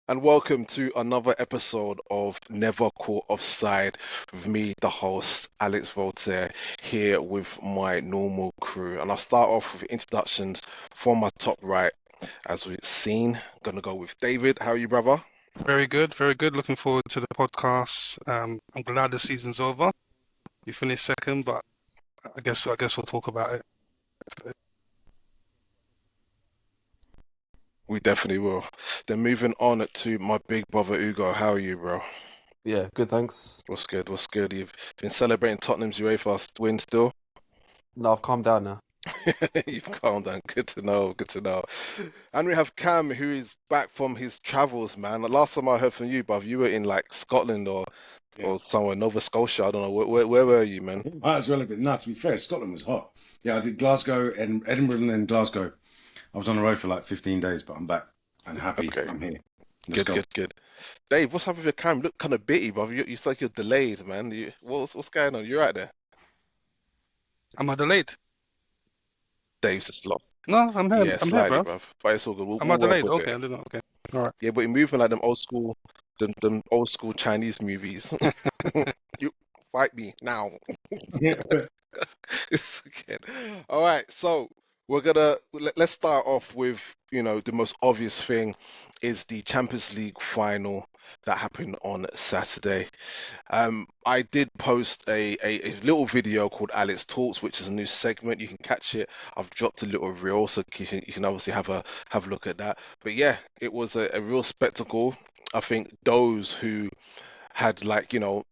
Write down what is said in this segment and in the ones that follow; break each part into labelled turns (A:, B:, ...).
A: and welcome to another episode of Never Caught Offside with me, the host, Alex Voltaire, here with my normal crew. And I'll start off with introductions from my top right, as we've seen. Gonna go with David. How are you, brother?
B: Very good, very good. Looking forward to the podcast. I'm glad the season's over. You finished second, but I guess we'll talk about it.
A: We definitely will. Then moving on to my big brother Ugo. How are you, bro?
C: Yeah, good, thanks.
A: What's good? What's good? You've been celebrating Tottenham's UEFA win still?
C: No, I've calmed down now.
A: You've calmed down. Good to know. Good to know. And we have Cam, who is back from his travels, man. The last time I heard from you, bruv, you were in like Scotland
D: Yeah,
A: or somewhere, Nova Scotia. I don't know. Where were you, man?
D: might as well have been. No, to be fair, Scotland was hot. Yeah, I did Glasgow and Edinburgh and then Glasgow. I was on the road for like 15 days, but I'm back and happy.
A: Okay,
D: I'm here. Let's
A: good,
D: go.
A: good, good. Dave, what's happening with your Cam? You look kind of bitty, bruv. You it's like you're delayed, man. What's going on? You're right there.
B: Am I delayed?
A: Dave's just lost.
B: No, I'm here.
A: Yeah,
B: I'm here,
A: slightly,
B: bro.
A: bruv. But it's all good. We'll,
B: Am I
A: we'll work
B: delayed?
A: with
B: Okay,
A: it.
B: I didn't know. Okay, all right.
A: Yeah, but you're moving like them old school Chinese movies. You fight me now.
D: Yeah.
A: It's okay. All right, so let's start off with, the most obvious thing is the Champions League final that happened on Saturday. I did post a little video called Alex Talks, which is a new segment. You can catch it. I've dropped a little reel, so you can obviously have a look at that. But yeah, it was a real spectacle. I think those who had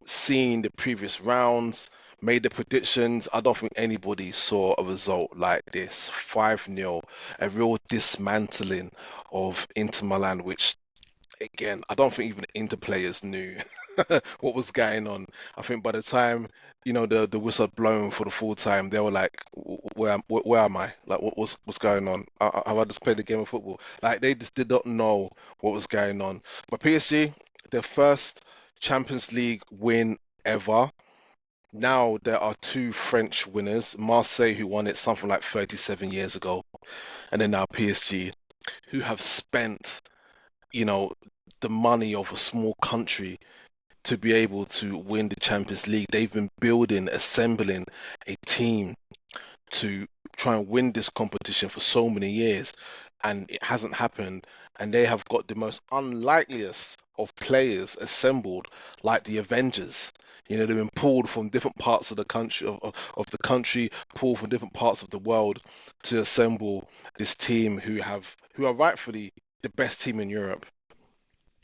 A: seen the previous rounds, made the predictions. I don't think anybody saw a result like this. 5-0, a real dismantling of Inter Milan, which again, I don't think even the Inter players knew what was going on. I think by the time, the whistle had blown for the full time, they were like, where am I? Like, what's going on? Have I just played a game of football? Like, they just did not know what was going on. But PSG, their first Champions League win ever. Now there are two French winners, Marseille, who won it something like 37 years ago, and then now PSG, who have spent, you know, the money of a small country to be able to win the Champions League. They've been building, assembling a team to try and win this competition for so many years, and it hasn't happened. And they have got the most unlikeliest of players assembled, like the Avengers. They've been pulled from different parts of the country, of the country, pulled from different parts of the world to assemble this team who are rightfully the best team in Europe.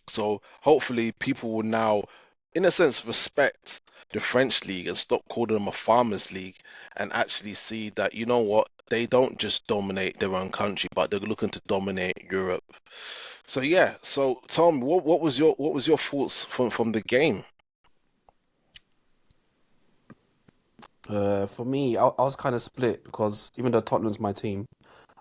A: So hopefully people will now, in a sense, respect the French league and stop calling them a farmers league and actually see that, you know what, they don't just dominate their own country, but they're looking to dominate Europe. So yeah, so Tom, what was your thoughts from the game?
C: For me, I was kind of split because even though Tottenham's my team,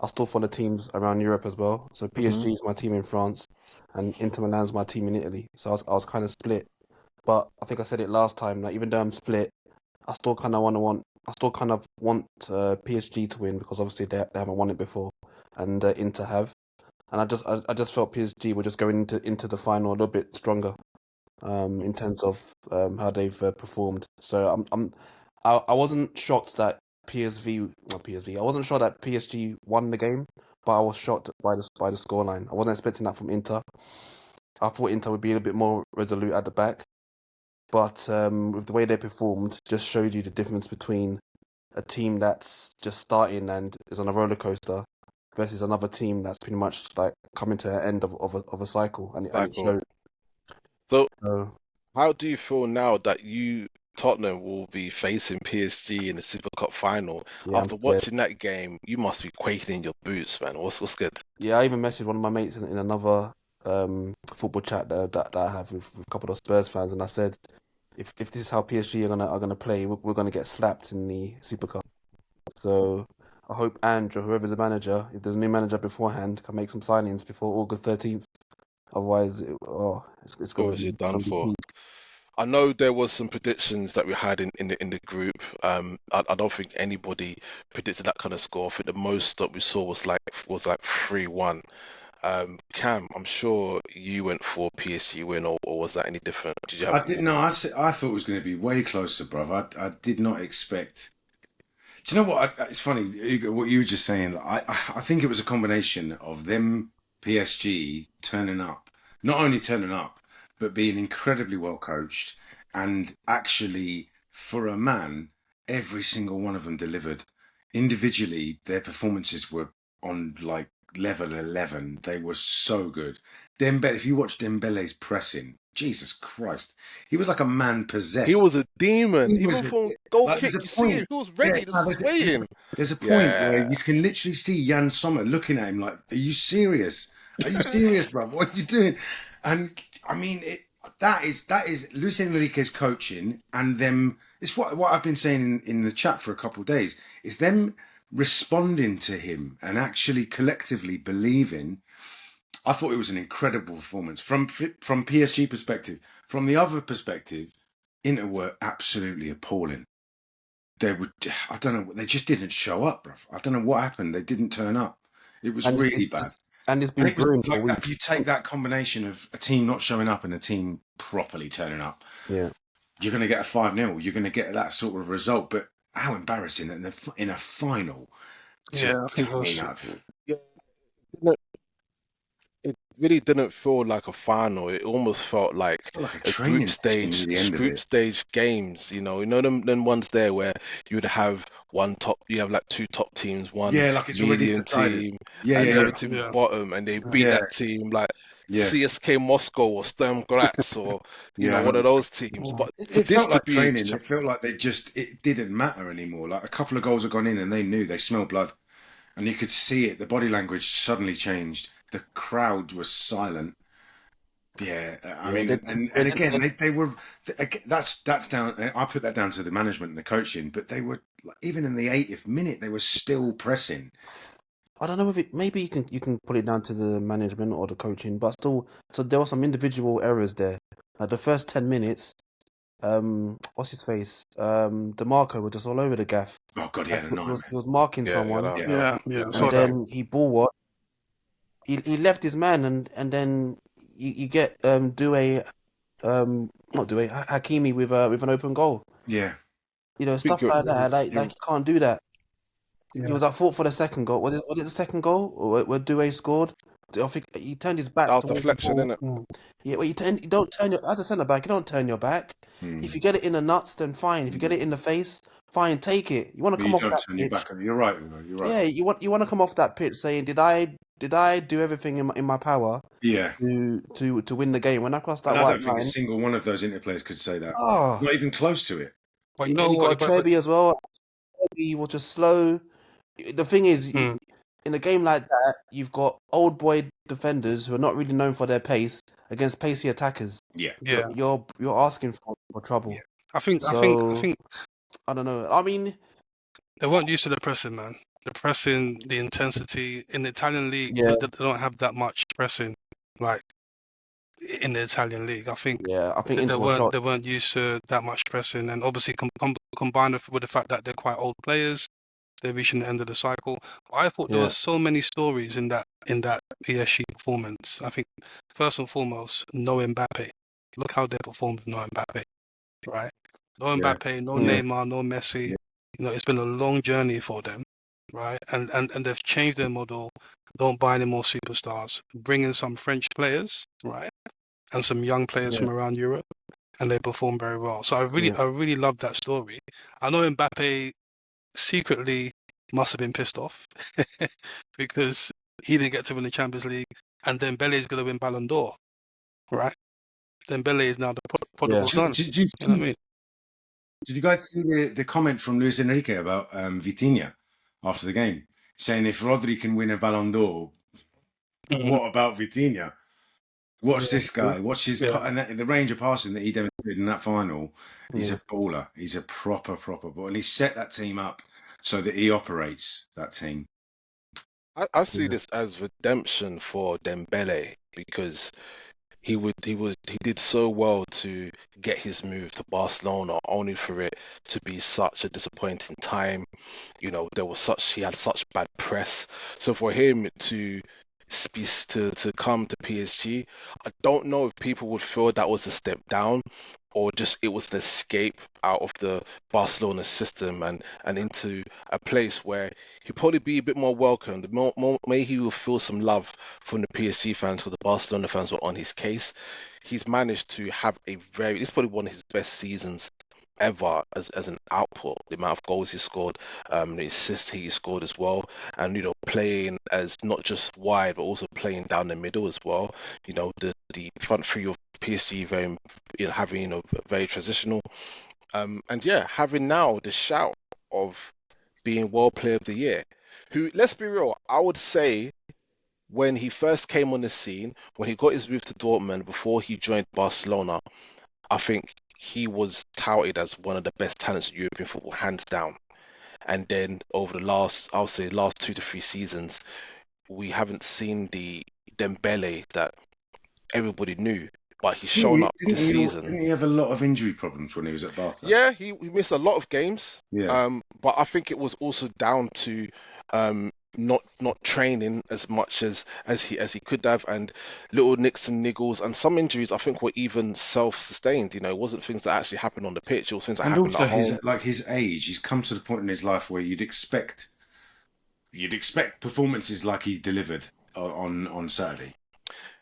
C: I still follow teams around Europe as well. So
A: Hmm.
C: PSG is my team in France, and Inter Milan's my team in Italy. So I was kind of split. But I think I said it last time. Like even though I'm split, I still kind of want PSG to win because obviously they haven't won it before, and Inter have. And I just felt PSG were just going into the final a little bit stronger. In terms of how they've performed. So I wasn't shocked that PSV, not PSV, I wasn't sure that PSG won the game, but I was shocked by the scoreline. I wasn't expecting that from Inter. I thought Inter would be a bit more resolute at the back, but with the way they performed, just showed you the difference between a team that's just starting and is on a roller coaster versus another team that's pretty much like coming to an end of a cycle, and it
A: Cycle.
C: showed.
A: So
C: So
A: how do you feel now that Tottenham, will be facing PSG in the Super Cup final?
C: yeah, I'm
A: After
C: scared.
A: watching that game, you must be quaking in your boots, man. What's good?
C: Yeah, I even messaged one of my mates in another football chat that I have with a couple of Spurs fans, and I said, if this is how PSG are gonna play, we're gonna get slapped in the Super Cup. So I hope Andrew, whoever the manager, if there's a new manager beforehand, can make some signings before August 13th. Otherwise, it's gonna
A: Course,
C: be
A: you're
C: it's
A: done
C: gonna be
A: for.
C: peak.
A: I know there was some predictions that we had in the group. I don't think anybody predicted that kind of score. I think the most that we saw was like 3-1. Cam, I'm sure you went for PSG win, or was that any different? Did you
D: I
A: have?
D: didn't know. I thought it was going to be way closer, bruv. I did not expect. Do you know what? It's funny what you were just saying. I think it was a combination of them PSG turning up, not only turning up, but being incredibly well coached, and actually for a man, every single one of them delivered. Individually, their performances were on like level 11. They were so good. Dembele, if you watch Dembele's pressing, Jesus Christ, he was like a man
A: He
D: possessed.
A: was a demon.
D: He
A: Even
D: was
A: from goal
D: like there's
A: kick,
D: a
A: you see him.
D: point.
A: He was
D: Yeah,
A: ready,
D: no,
A: just waiting.
D: there's a point where
A: Yeah,
D: you can literally see Jan Sommer looking at him like, "Are you serious? Are you serious, bro? What are you doing?" And I mean, that is Luis Enrique's coaching, and them. It's what I've been saying in the chat for a couple of days. Is them responding to him and actually collectively believing. I thought it was an incredible performance from PSG perspective. From the other perspective, Inter were absolutely appalling. They would, I don't know, they just didn't show up, bro. I don't know what happened. They didn't turn up. It was
C: and
D: really bad.
C: it's
D: And
C: been
D: it was
C: brewing for
D: like that.
C: weeks.
D: You take that combination of a team not showing up and a team properly turning up,
C: Yeah,
D: you're going to get a 5-0. You're going to get that sort of result. But how embarrassing in a final to,
B: Yeah, I think it
D: I mean,
B: was.
A: yeah. It really didn't feel like a final. It almost felt like
D: it felt like a
A: a group
D: training session
A: stage,
D: at the end of
A: group
D: it.
A: stage games. You know them ones there where you would have you have like two top teams, one
D: Yeah, like it's already
A: median
D: decided.
A: team,
D: Yeah,
A: and
D: yeah,
A: the
B: Yeah,
A: other
D: yeah.
A: team
B: yeah,
A: bottom, and they beat
D: Yeah,
A: that team like
D: yeah.
A: CSK Moscow or Sturm Graz or
D: Yeah, I know
A: one of
D: what you're
A: those teams.
C: yeah.
A: But for
D: It
A: this
D: felt
A: to
D: like
A: be,
D: training. It felt like it didn't matter anymore. Like a couple of goals had gone in and they knew they smelled blood. And you could see it. The body language suddenly changed. The crowd was silent. Yeah, I
C: Yeah,
D: mean, and again,
C: they,
D: they were. That's down. I put that down to the management and the coaching. But they were like, even in the 80th minute, they were still pressing.
C: I don't know if maybe you can put it down to the management or the coaching, but still, so there were some individual errors there. Like the first 10 minutes, what's his face? DeMarco was just all over the gaff.
D: Oh God, he
C: Like
D: had a
C: he was
D: nightmare.
C: he was marking
A: yeah, yeah,
C: someone,
A: that,
D: Yeah,
A: that,
B: yeah, yeah. I
C: and
B: saw
A: that,
B: that.
C: then he ball what? He left his man, and then you get Due not Due Hakimi with an open goal.
D: yeah.
C: You know,
A: I think
C: stuff like that. Like
D: You
C: you can't do that. He
B: Yeah,
C: was at fault for the second goal. Was it the second goal or where Due scored? I think he turned his back
A: was
C: towards the
A: deflection,
C: ball.
A: innit?
B: mm,
C: Yeah, well, you don't turn your as a centre back. You don't turn your back. If
D: hmm.
C: you get it in the nuts, then fine. If you get it in the face, fine. Take it. You want to
D: But
C: come
D: you
C: off
D: don't
C: that
D: turn your
C: pitch.
D: back on. You're right. Ugo, you're right.
C: Yeah, you want to come off that pitch saying, did I do everything in my power
D: Yeah.
C: to win the game? When I crossed
D: And
C: that
D: I
C: white
D: don't think a
C: line,
D: single one of those Inter players could say that.
C: oh,
D: Not even close to it.
B: but you
C: and
B: know
C: you got a
B: what?
C: Trebi as well. Trebi was just slow. The thing is,
B: Mm,
C: in a game like that, you've got old boy defenders who are not really known for their pace against pacey attackers.
D: Yeah.
C: You're
B: yeah,
C: you're you're asking for
D: Yeah.
C: trouble.
B: I
C: So
B: think
C: I don't know. I mean,
B: they weren't used to the pressing, man. The pressing, the intensity in the Italian league,
C: yeah,
B: they don't have that much pressing, like in the Italian league. I think
C: yeah. I think
B: that
C: Inter was
B: they
C: shot.
B: weren't used to that much pressing, and obviously combined with the fact that they're quite old players, they're reaching the end of the cycle. I thought there were
C: Yeah,
B: so many stories in that PSG performance. I think first and foremost, no Mbappe. Look how they performed with no Mbappe, right? No
D: Yeah.
B: Mbappe, no
C: mm,
B: Neymar, no Messi.
D: Yeah.
B: You know, it's been a long journey for them, right? And they've changed their model. Don't buy any more superstars. Bring in some French players, right? And some young players
C: yeah,
B: from around Europe, and they perform very well. So
C: yeah,
B: I really love that story. I know Mbappe secretly must have been pissed off because he didn't get to win the Champions League, and Dembele is going to win Ballon d'Or, right? Dembele is now the
C: yeah.
B: prodigal son. You know what I mean?
D: Did you guys see the comment from Luis Enrique about Vitinha after the game, saying if Rodri can win a Ballon d'Or,
B: Mhm.
D: what about Vitinha? Watch
C: Yeah,
D: this guy. Watch his
B: Yeah,
D: and the range of passing that he demonstrated in that final. He's
C: yeah,
D: a baller. He's a proper ball, and he set that team up so that he operates that team.
A: I see
C: yeah,
A: this as redemption for Dembele because he did so well to get his move to Barcelona, only for it to be such a disappointing time. He had such bad press. So for him to to come to PSG. I don't know if people would feel that was a step down or just it was an escape out of the Barcelona system and into a place where he'll probably be a bit more welcomed. Maybe he will feel some love from the PSG fans because the Barcelona fans were on his case. He's managed to have this is probably one of his best seasons ever as an output. The amount of goals he scored, the assists he scored as well, and playing as not just wide but also playing down the middle as well. The front three of PSG very having very transitional. And yeah, having now the shout of being World Player of the Year. Who, let's be real, I would say when he first came on the scene, when he got his move to Dortmund before he joined Barcelona, I think he was touted as one of the best talents in European football, hands down. And then over the I would say, last 2 to 3 seasons, we haven't seen the Dembele that everybody knew, but he's shown up this season.
D: Didn't he have a lot of injury problems when he was at Barca?
A: Yeah, he missed a lot of games.
D: Yeah.
A: But I think it was also down to not training as much as he could have, and little nicks and niggles, and some injuries I think were even self-sustained. It wasn't things that actually happened on the pitch; it was things that
D: And
A: happened
D: also
A: at home.
D: his age, he's come to the point in his life where you'd expect performances like he delivered on Saturday.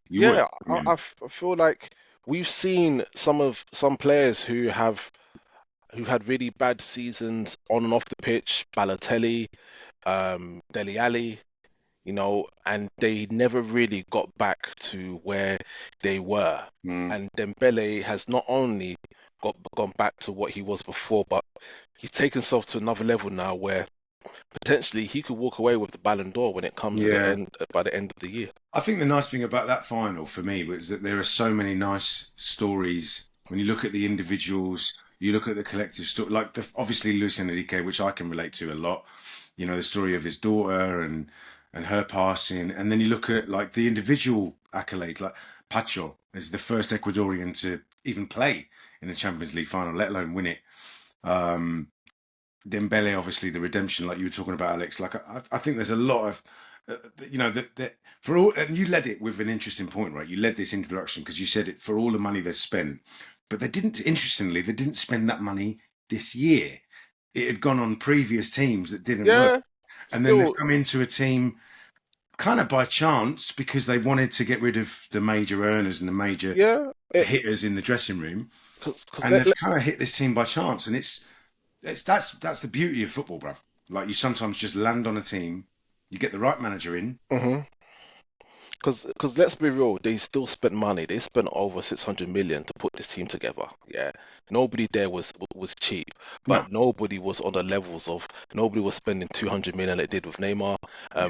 D: You
A: Yeah,
D: would.
A: I feel like we've seen some players who've had really bad seasons on and off the pitch. Balotelli, Dele Alli, and they never really got back to where they were. And Dembele has not only gone back to what he was before, but he's taken himself to another level now where potentially he could walk away with the Ballon d'Or when it comes to the end by the end of the year.
D: I think the nice thing about that final for me was that there are so many nice stories. When you look at the individuals, you look at the collective story, like obviously Luis Enrique, which I can relate to a lot. The story of his daughter and her passing, and then you look at like the individual accolades, like Pacho is the first Ecuadorian to even play in the Champions League final, let alone win it. Dembele, obviously, the redemption, like you were talking about, Alex. Like I think there's a lot of, that for all, and you led it with an interesting point, right? You led this introduction because you said it for all the money they spent, but they didn't. Interestingly, they didn't spend that money this year. It had gone on previous teams that didn't work, and then they've come into a team kind of by chance because they wanted to get rid of the major earners and the major hitters in the dressing room, and they've kind of hit this team by chance, and that's the beauty of football, bruv. Like you sometimes just land on a team, you get the right manager in.
A: Because let's be real, they still spent money. They spent over 600 million to put this team together. Yeah, nobody there was cheap, but nobody was on the levels of. Nobody was spending 200 million like they did with Neymar.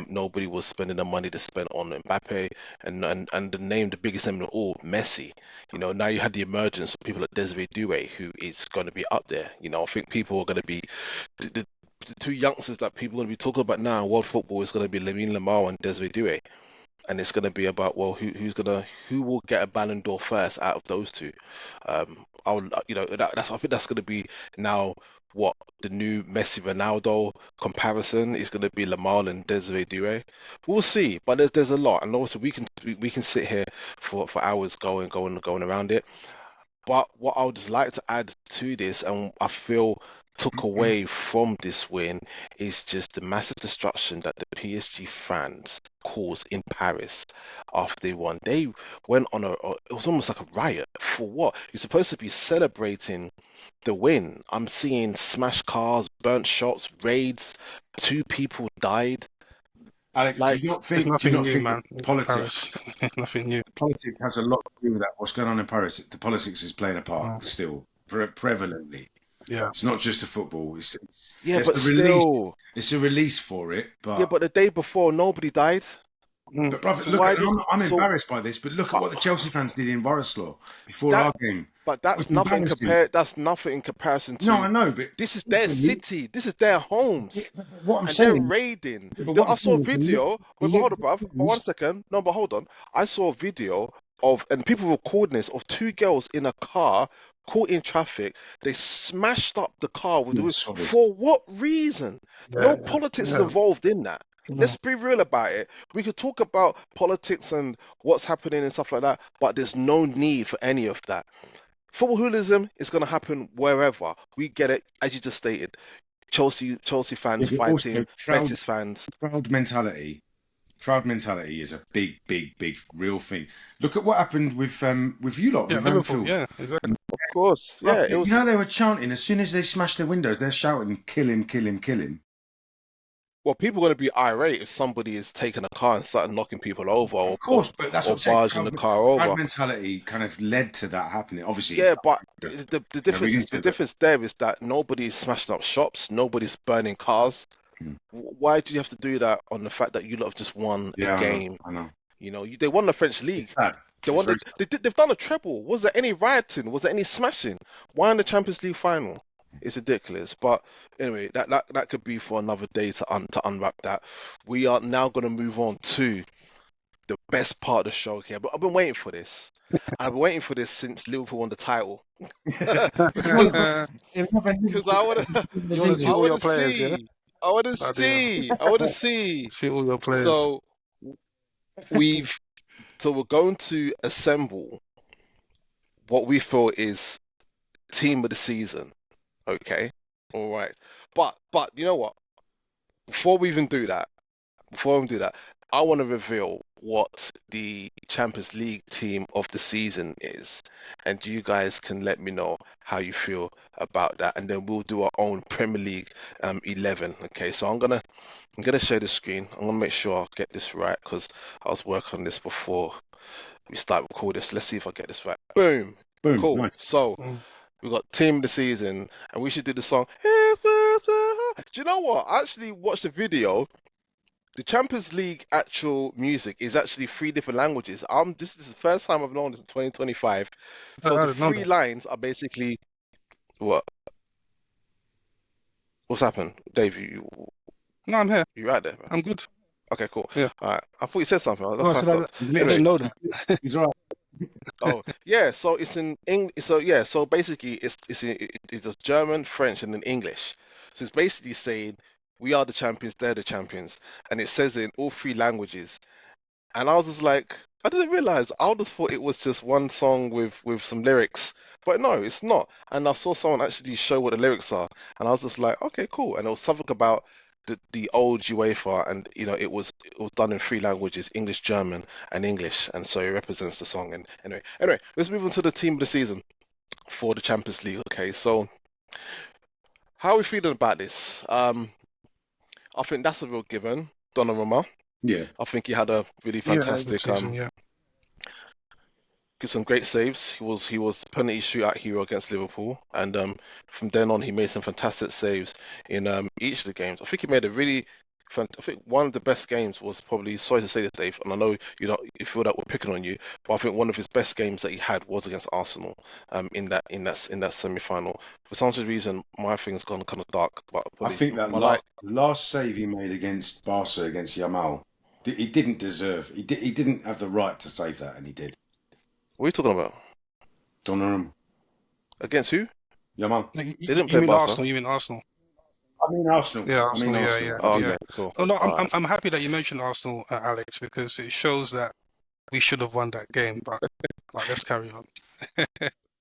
A: Nobody was spending the money they spent on Mbappe, and the biggest name of all, Messi. Now you had the emergence of people like Desiree Doué, who is going to be up there. I think people are going to be the two youngsters that people are going to be talking about now in world football is going to be Lamine Yamal and Desiree Doué. And it's going to be about, well, who will get a Ballon d'Or first out of those two. I think that's going to be now what the new Messi Ronaldo comparison is going to be. Lamar and Desiree Doué. We'll see, but there's a lot, and also we can sit here for hours going around it. But what I would just like to add to this, and I feel took away from this win, is just the massive destruction that the PSG fans caused in Paris after they won. They went on it was almost like a riot. For what? You're supposed to be celebrating the win. I'm seeing smashed cars, burnt shops, raids. 2 people died.
D: Alex, do you not think
B: man?
D: Politics,
B: nothing new.
D: Politics has a lot to do with that. What's going on in Paris? The politics is playing a part still, prevalently.
B: Yeah,
D: it's not just a football. It's
A: still,
D: it's a release for it. But
A: but the day before, nobody died.
D: But brother, look, I'm embarrassed by this. But look at what the Chelsea fans did in Warsaw before our game.
A: But that's nothing compared. That's nothing in comparison to.
D: No, I know, but
A: this is their city. This is their homes.
D: What I'm saying,
A: they're raiding. I saw a video. Wait, hold on, bruv. 1 second. No, but hold on. I saw a video and people recording this of 2 girls in a car caught in traffic. They smashed up the car for what reason? No politics is involved in that. Let's be real about it. We could talk about politics and what's happening and stuff like that, but there's no need for any of that. Football hooliganism is going to happen wherever. We get it, as you just stated. Chelsea
D: Yeah,
A: fans
D: but also
A: fighting Betis fans.
D: crowd mentality. Crowd mentality is a big, big, big, real thing. Look at what happened with you lot,
B: Yeah,
D: with
B: Liverpool.
D: Anfield.
B: Yeah, exactly.
A: Of course,
D: Bruv,
A: yeah, it
D: you
A: was.
D: know they were chanting as soon as they smashed their windows. They're shouting, "Kill him! Kill him! Kill him!"
A: Well, people are going to be irate if somebody is taking a car and starting knocking people over
D: Of course, but that's what
A: or
D: I'm saying.
A: barging the car over.
D: Crowd mentality kind of led to that happening. Obviously,
A: Yeah, but
D: yeah,
A: the difference
D: read
A: is
D: into
A: the
D: it, but
A: difference there is that nobody's smashing up shops, nobody's burning cars.
D: Hmm.
A: Why do you have to do that on the fact that you lot have just won a
D: yeah,
A: game?
D: I know.
A: They won the French
D: It's
A: league.
D: sad.
A: They
D: It's
A: won
D: very
A: they've done a treble. Was there any rioting? Was there any smashing? Why in the Champions League final? It's ridiculous. But anyway, that could be for another day to unwrap that. We are now going to move on to the best part of the show here. But I've been waiting for this. I've been waiting for this since Liverpool won the title. Because because I want to
B: You want to see
A: I
B: all
A: want
B: your
A: to
B: players, yeah?
A: see I want to
B: Bloody hell.
A: see I want to see.
B: See all your players.
A: So we've so we're going to assemble what we feel is team of the season. Okay, all right. But you know what? Before we even do that, I want to reveal what the Champions League team of the season is, and you guys can let me know how you feel about that, and then we'll do our own Premier League 11. Okay, so I'm gonna share the screen. I'm gonna make sure I get this right because I was working on this before we start recording this. Let's see if I get this right. Boom.
D: boom,
A: Cool.
D: nice.
A: So
B: Mm.
A: we got team of the season, and we should do the song. Do you know what? I actually watched the video. The Champions League actual music is actually three different languages. This is the first time I've known this in 2025. So
B: I
A: the
B: didn't know
A: three
B: that.
A: lines are basically what? What's happened, Dave?
B: No, I'm here.
A: You right there, bro?
B: I'm good.
A: Okay, cool.
B: Yeah.
A: All right. I thought you said something.
B: No,
A: That's
B: I
A: why I
B: said
A: stopped.
B: I
A: Anyway,
B: didn't know that.
D: He's all right.
A: oh yeah. So it's in English. So yeah. So basically, it's just German, French, and then English. So it's basically saying we are the champions, they're the champions, and it says it in all three languages. And I was just like, I didn't realize. I just thought it was just one song with some lyrics, but no, it's not. And I saw someone actually show what the lyrics are, and I was just like, okay, cool. And it was something about the old UEFA, and it was done in three languages: English, German, and English, and so it represents the song. And anyway, let's move on to the team of the season for the Champions League. Okay, so how are we feeling about this? I think that's a real given. Donnarumma.
D: Yeah,
A: I think he had a really
B: Yeah, good
A: fantastic
B: season. Yeah.
A: did some great saves. He was penalty shootout hero against Liverpool, and from then on he made some fantastic saves in each of the games. I think he made a really, I think one of the best games was probably. Sorry to say this, Dave, and I know you feel that we're picking on you, but I think one of his best games that he had was against Arsenal, in that semi-final. For some reason, my thing's gone kind of dark, but
D: I think that
A: my light.
D: last save he made against Barca against Yamal, he didn't deserve. He didn't have the right to save that, and he did.
A: What are you talking about?
D: Donnarumma,
A: Against who?
D: Yamal.
B: No,
A: They didn't
B: you
A: play
B: mean
A: Barca.
B: Arsenal? You mean Arsenal?
D: I mean Arsenal.
B: Yeah,
D: I mean
B: Arsenal. Yeah,
D: Arsenal.
B: yeah,
D: I
A: Oh,
D: did.
B: yeah.
A: okay, cool.
B: Oh no,
A: All right.
B: I'm happy that you mentioned Arsenal, Alex, because it shows that we should have won that game. But let's carry on.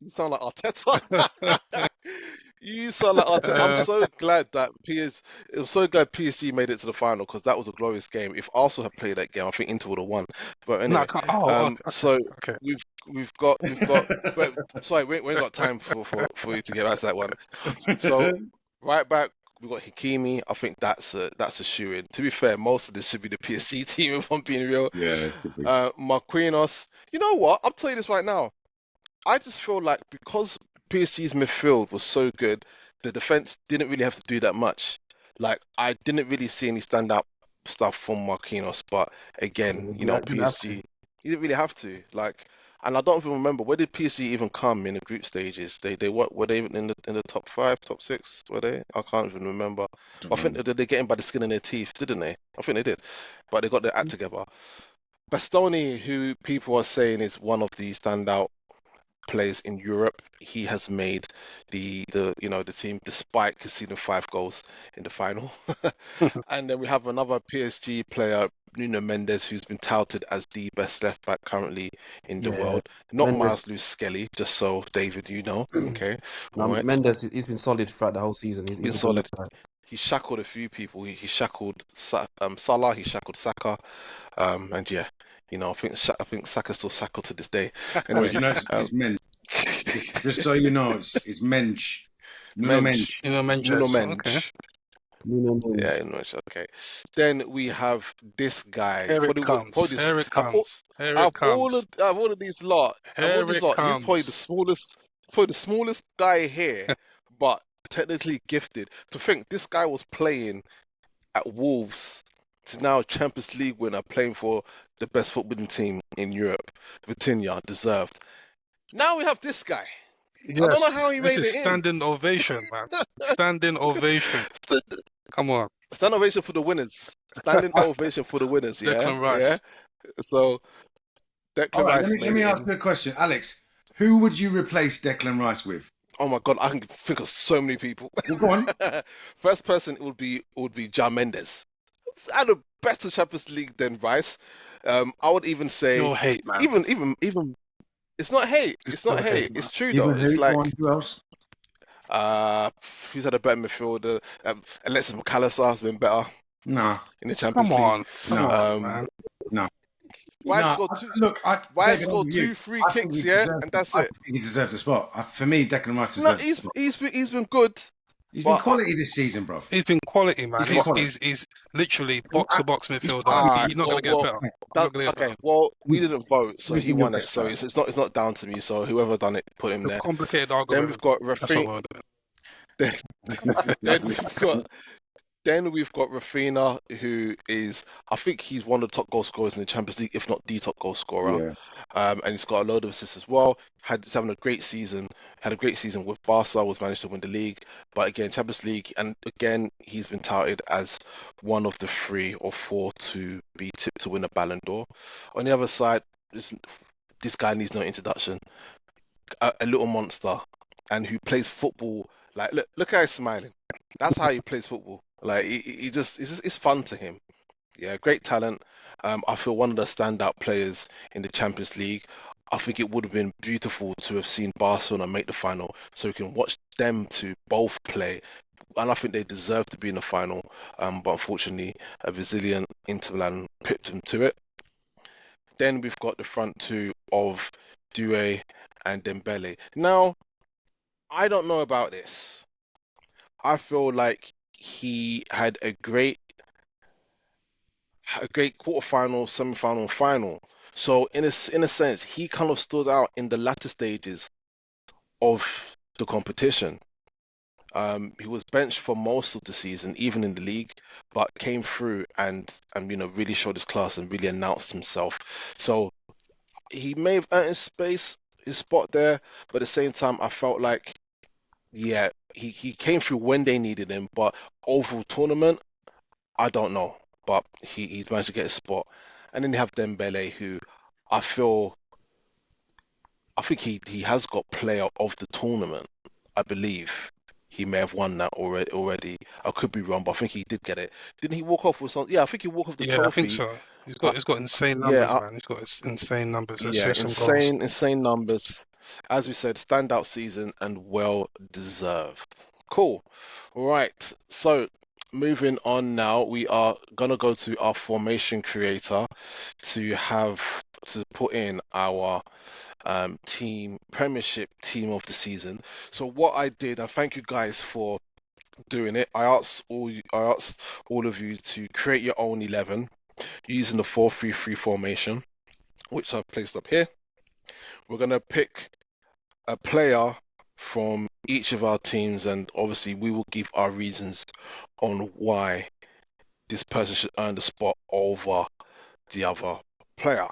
A: You sound like Arteta. You sound like Arteta. I'm
B: Uh,
A: so glad that I'm so glad PSG made it to the final because that was a glorious game. If Arsenal had played that game, I think Inter would have won. But
B: no, I
A: anyway,
B: can't. Oh, okay,
A: so
B: okay.
A: we've got. But sorry, we ain't got time for you to get back to that one. So right back, we got Hakimi. I think that's a shoe-in. To be fair, most of this should be the PSG team if I'm being real.
D: Yeah, it could be.
A: Marquinhos. You know what? I'll tell you this right now. I just feel like because PSG's midfield was so good, the defense didn't really have to do that much. Like I didn't really see any standout stuff from Marquinhos, but again,
C: Didn't have to.
A: PSG, you didn't really have to. Like, and I don't even remember where did PSG even come in the group stages? They what were they even in the top five, top six? Were they? I can't even remember. I think they get in by the skin of their teeth, didn't they? I think they did, but they got their act together. Bastoni, who people are saying is one of the standout players in Europe. He has made the team despite conceding 5 goals in the final. And then we have another PSG player, Nuno Mendes, who's been touted as the best left back currently in the
C: Yeah,
A: world. Not
C: Mendes.
A: Miles Lewis Skelly, just so David, you know. Okay, all
C: Now
A: right.
C: Mendes, he's been solid throughout the whole season. He's
A: Been
C: a good
A: solid.
C: left back.
A: He shackled a few people. He shackled Salah. He shackled Saka. And yeah, I think Saka's still shackled to this day.
D: Boys,
A: Anyway,
D: you know
A: um,
D: it's men. Just so you know, it's mensch. Nuno
A: Mensch,
D: mensch.
B: You know,
A: Nuno
B: Menches. Okay.
A: Mensch.
C: Nuno
A: Yeah,
C: Mendes.
A: Mensch. Okay. Then we have this guy.
B: Here it
A: Probably
B: comes.
A: this.
B: Here it
A: I've all,
B: comes. Here it
A: I've all
B: comes.
A: of I've all of these lot. I've all
B: Here
A: this
B: it
A: lot. He's
B: comes.
A: probably the smallest guy here, but technically gifted. To think this guy was playing at Wolves to now Champions League winner, playing for the best footballing team in Europe. Vitinha deserved. Now we have this guy. I don't know how
B: Yes,
A: he
B: this
A: made
B: is
A: it in.
B: standing ovation, man. Standing ovation. Come on.
A: Stand ovation for the winners. Standing ovation for the winners. Yeah,
B: Declan
A: yeah.
B: Rice.
A: So
D: All
A: Declan
D: right,
A: Rice
D: let
A: made
D: me
A: it
D: ask
A: in.
D: you a question, Alex. Who would you replace Declan Rice with?
A: Oh my God, I can think of so many people.
D: Well, go on.
A: First person it would be Ja Mendes. He's had a better Champions League than Rice. I would even say
B: No hate, man.
A: even it's not hate. It's not
B: No hate,
A: hate.
B: man.
A: It's true though.
D: Even
A: It's
D: who? Go on.
A: like
D: Who else?
A: uh, who's had a better midfielder? Alexis McAllister has been better
D: Nah,
A: in the
B: Come
A: Champions League.
B: on. Come
D: no,
B: on,
A: Um,
B: man.
D: no.
A: Rice
D: No,
A: scored two.
D: look,
A: Rice
D: David, I'm
A: scored
D: with you.
A: two free
D: I think
A: kicks, yeah, and that's
D: I
A: it.
D: think he deserves the spot. For me, Declan Rice
A: No,
D: deserves the spot.
A: he's been good,
D: He's been
A: but
D: quality this season, bro.
B: He's been quality, man.
D: He's been
A: what?
D: quality.
B: He's literally box to box
D: He's
B: midfielder.
D: quality.
A: Alright,
B: He's not gonna get
A: well,
B: better. He's
A: that,
B: not gonna get better.
A: okay. Well, we
D: He's
A: didn't vote, so he
D: been your
A: won it.
D: best
A: So
D: player.
A: it's not down to me. So whoever done it, put him
B: It's a
A: there.
B: complicated
A: Then we've
B: algorithm.
A: got
B: That's what
A: Rafinha.
B: we're
A: Then, then we've got Then we've got Rafinha, who is, I think he's one of the top goal scorers in the Champions League, if not the top goal scorer.
D: Yeah.
A: And he's got a load of assists as well. He's having a great season. Had a great season with Barca, was managed to win the league. But again, Champions League, and again, he's been touted as one of the 3 or 4 to be tipped to win a Ballon d'Or. On the other side, this guy needs no introduction. A little monster, and who plays football. Like, look how he's smiling. That's how he plays football. Like, he just it's fun to him. Yeah, great talent. I feel one of the standout players in the Champions League. I think it would have been beautiful to have seen Barcelona make the final, so we can watch them to both play. And I think they deserve to be in the final. But unfortunately, a resilient Inter Milan pipped them to it. Then we've got the front two of Doué and Dembele. Now, I don't know about this. I feel like he had a great quarterfinal, semi-final, final. So in a sense, he kind of stood out in the latter stages of the competition. He was benched for most of the season, even in the league, but came through and really showed his class and really announced himself. So he may have earned his spot there, but at the same time, I felt like, yeah, he came through when they needed him, but overall tournament, I don't know. But he's managed to get a spot. And then you have Dembele, who I feel I think he has got player of the tournament. I believe he may have won that already. I could be wrong, but I think he did get it. Didn't he walk off with something? Yeah, I think he walked off the
B: Yeah, I think
A: trophy.
B: so. He's
A: Uh,
B: got insane numbers,
A: yeah,
B: man. He's got insane numbers,
A: yeah,
B: assists and goals.
A: insane numbers. As we said, standout season and well deserved. Cool. All right. So moving on now, we are gonna go to our formation creator to put in our team Premiership team of the season. So what I did, and thank you guys for doing it. I asked all of you to create your own 11 using the 4-3-3 formation, which I've placed up here. We're gonna pick a player from each of our teams, and obviously we will give our reasons on why this person should earn the spot over the other player.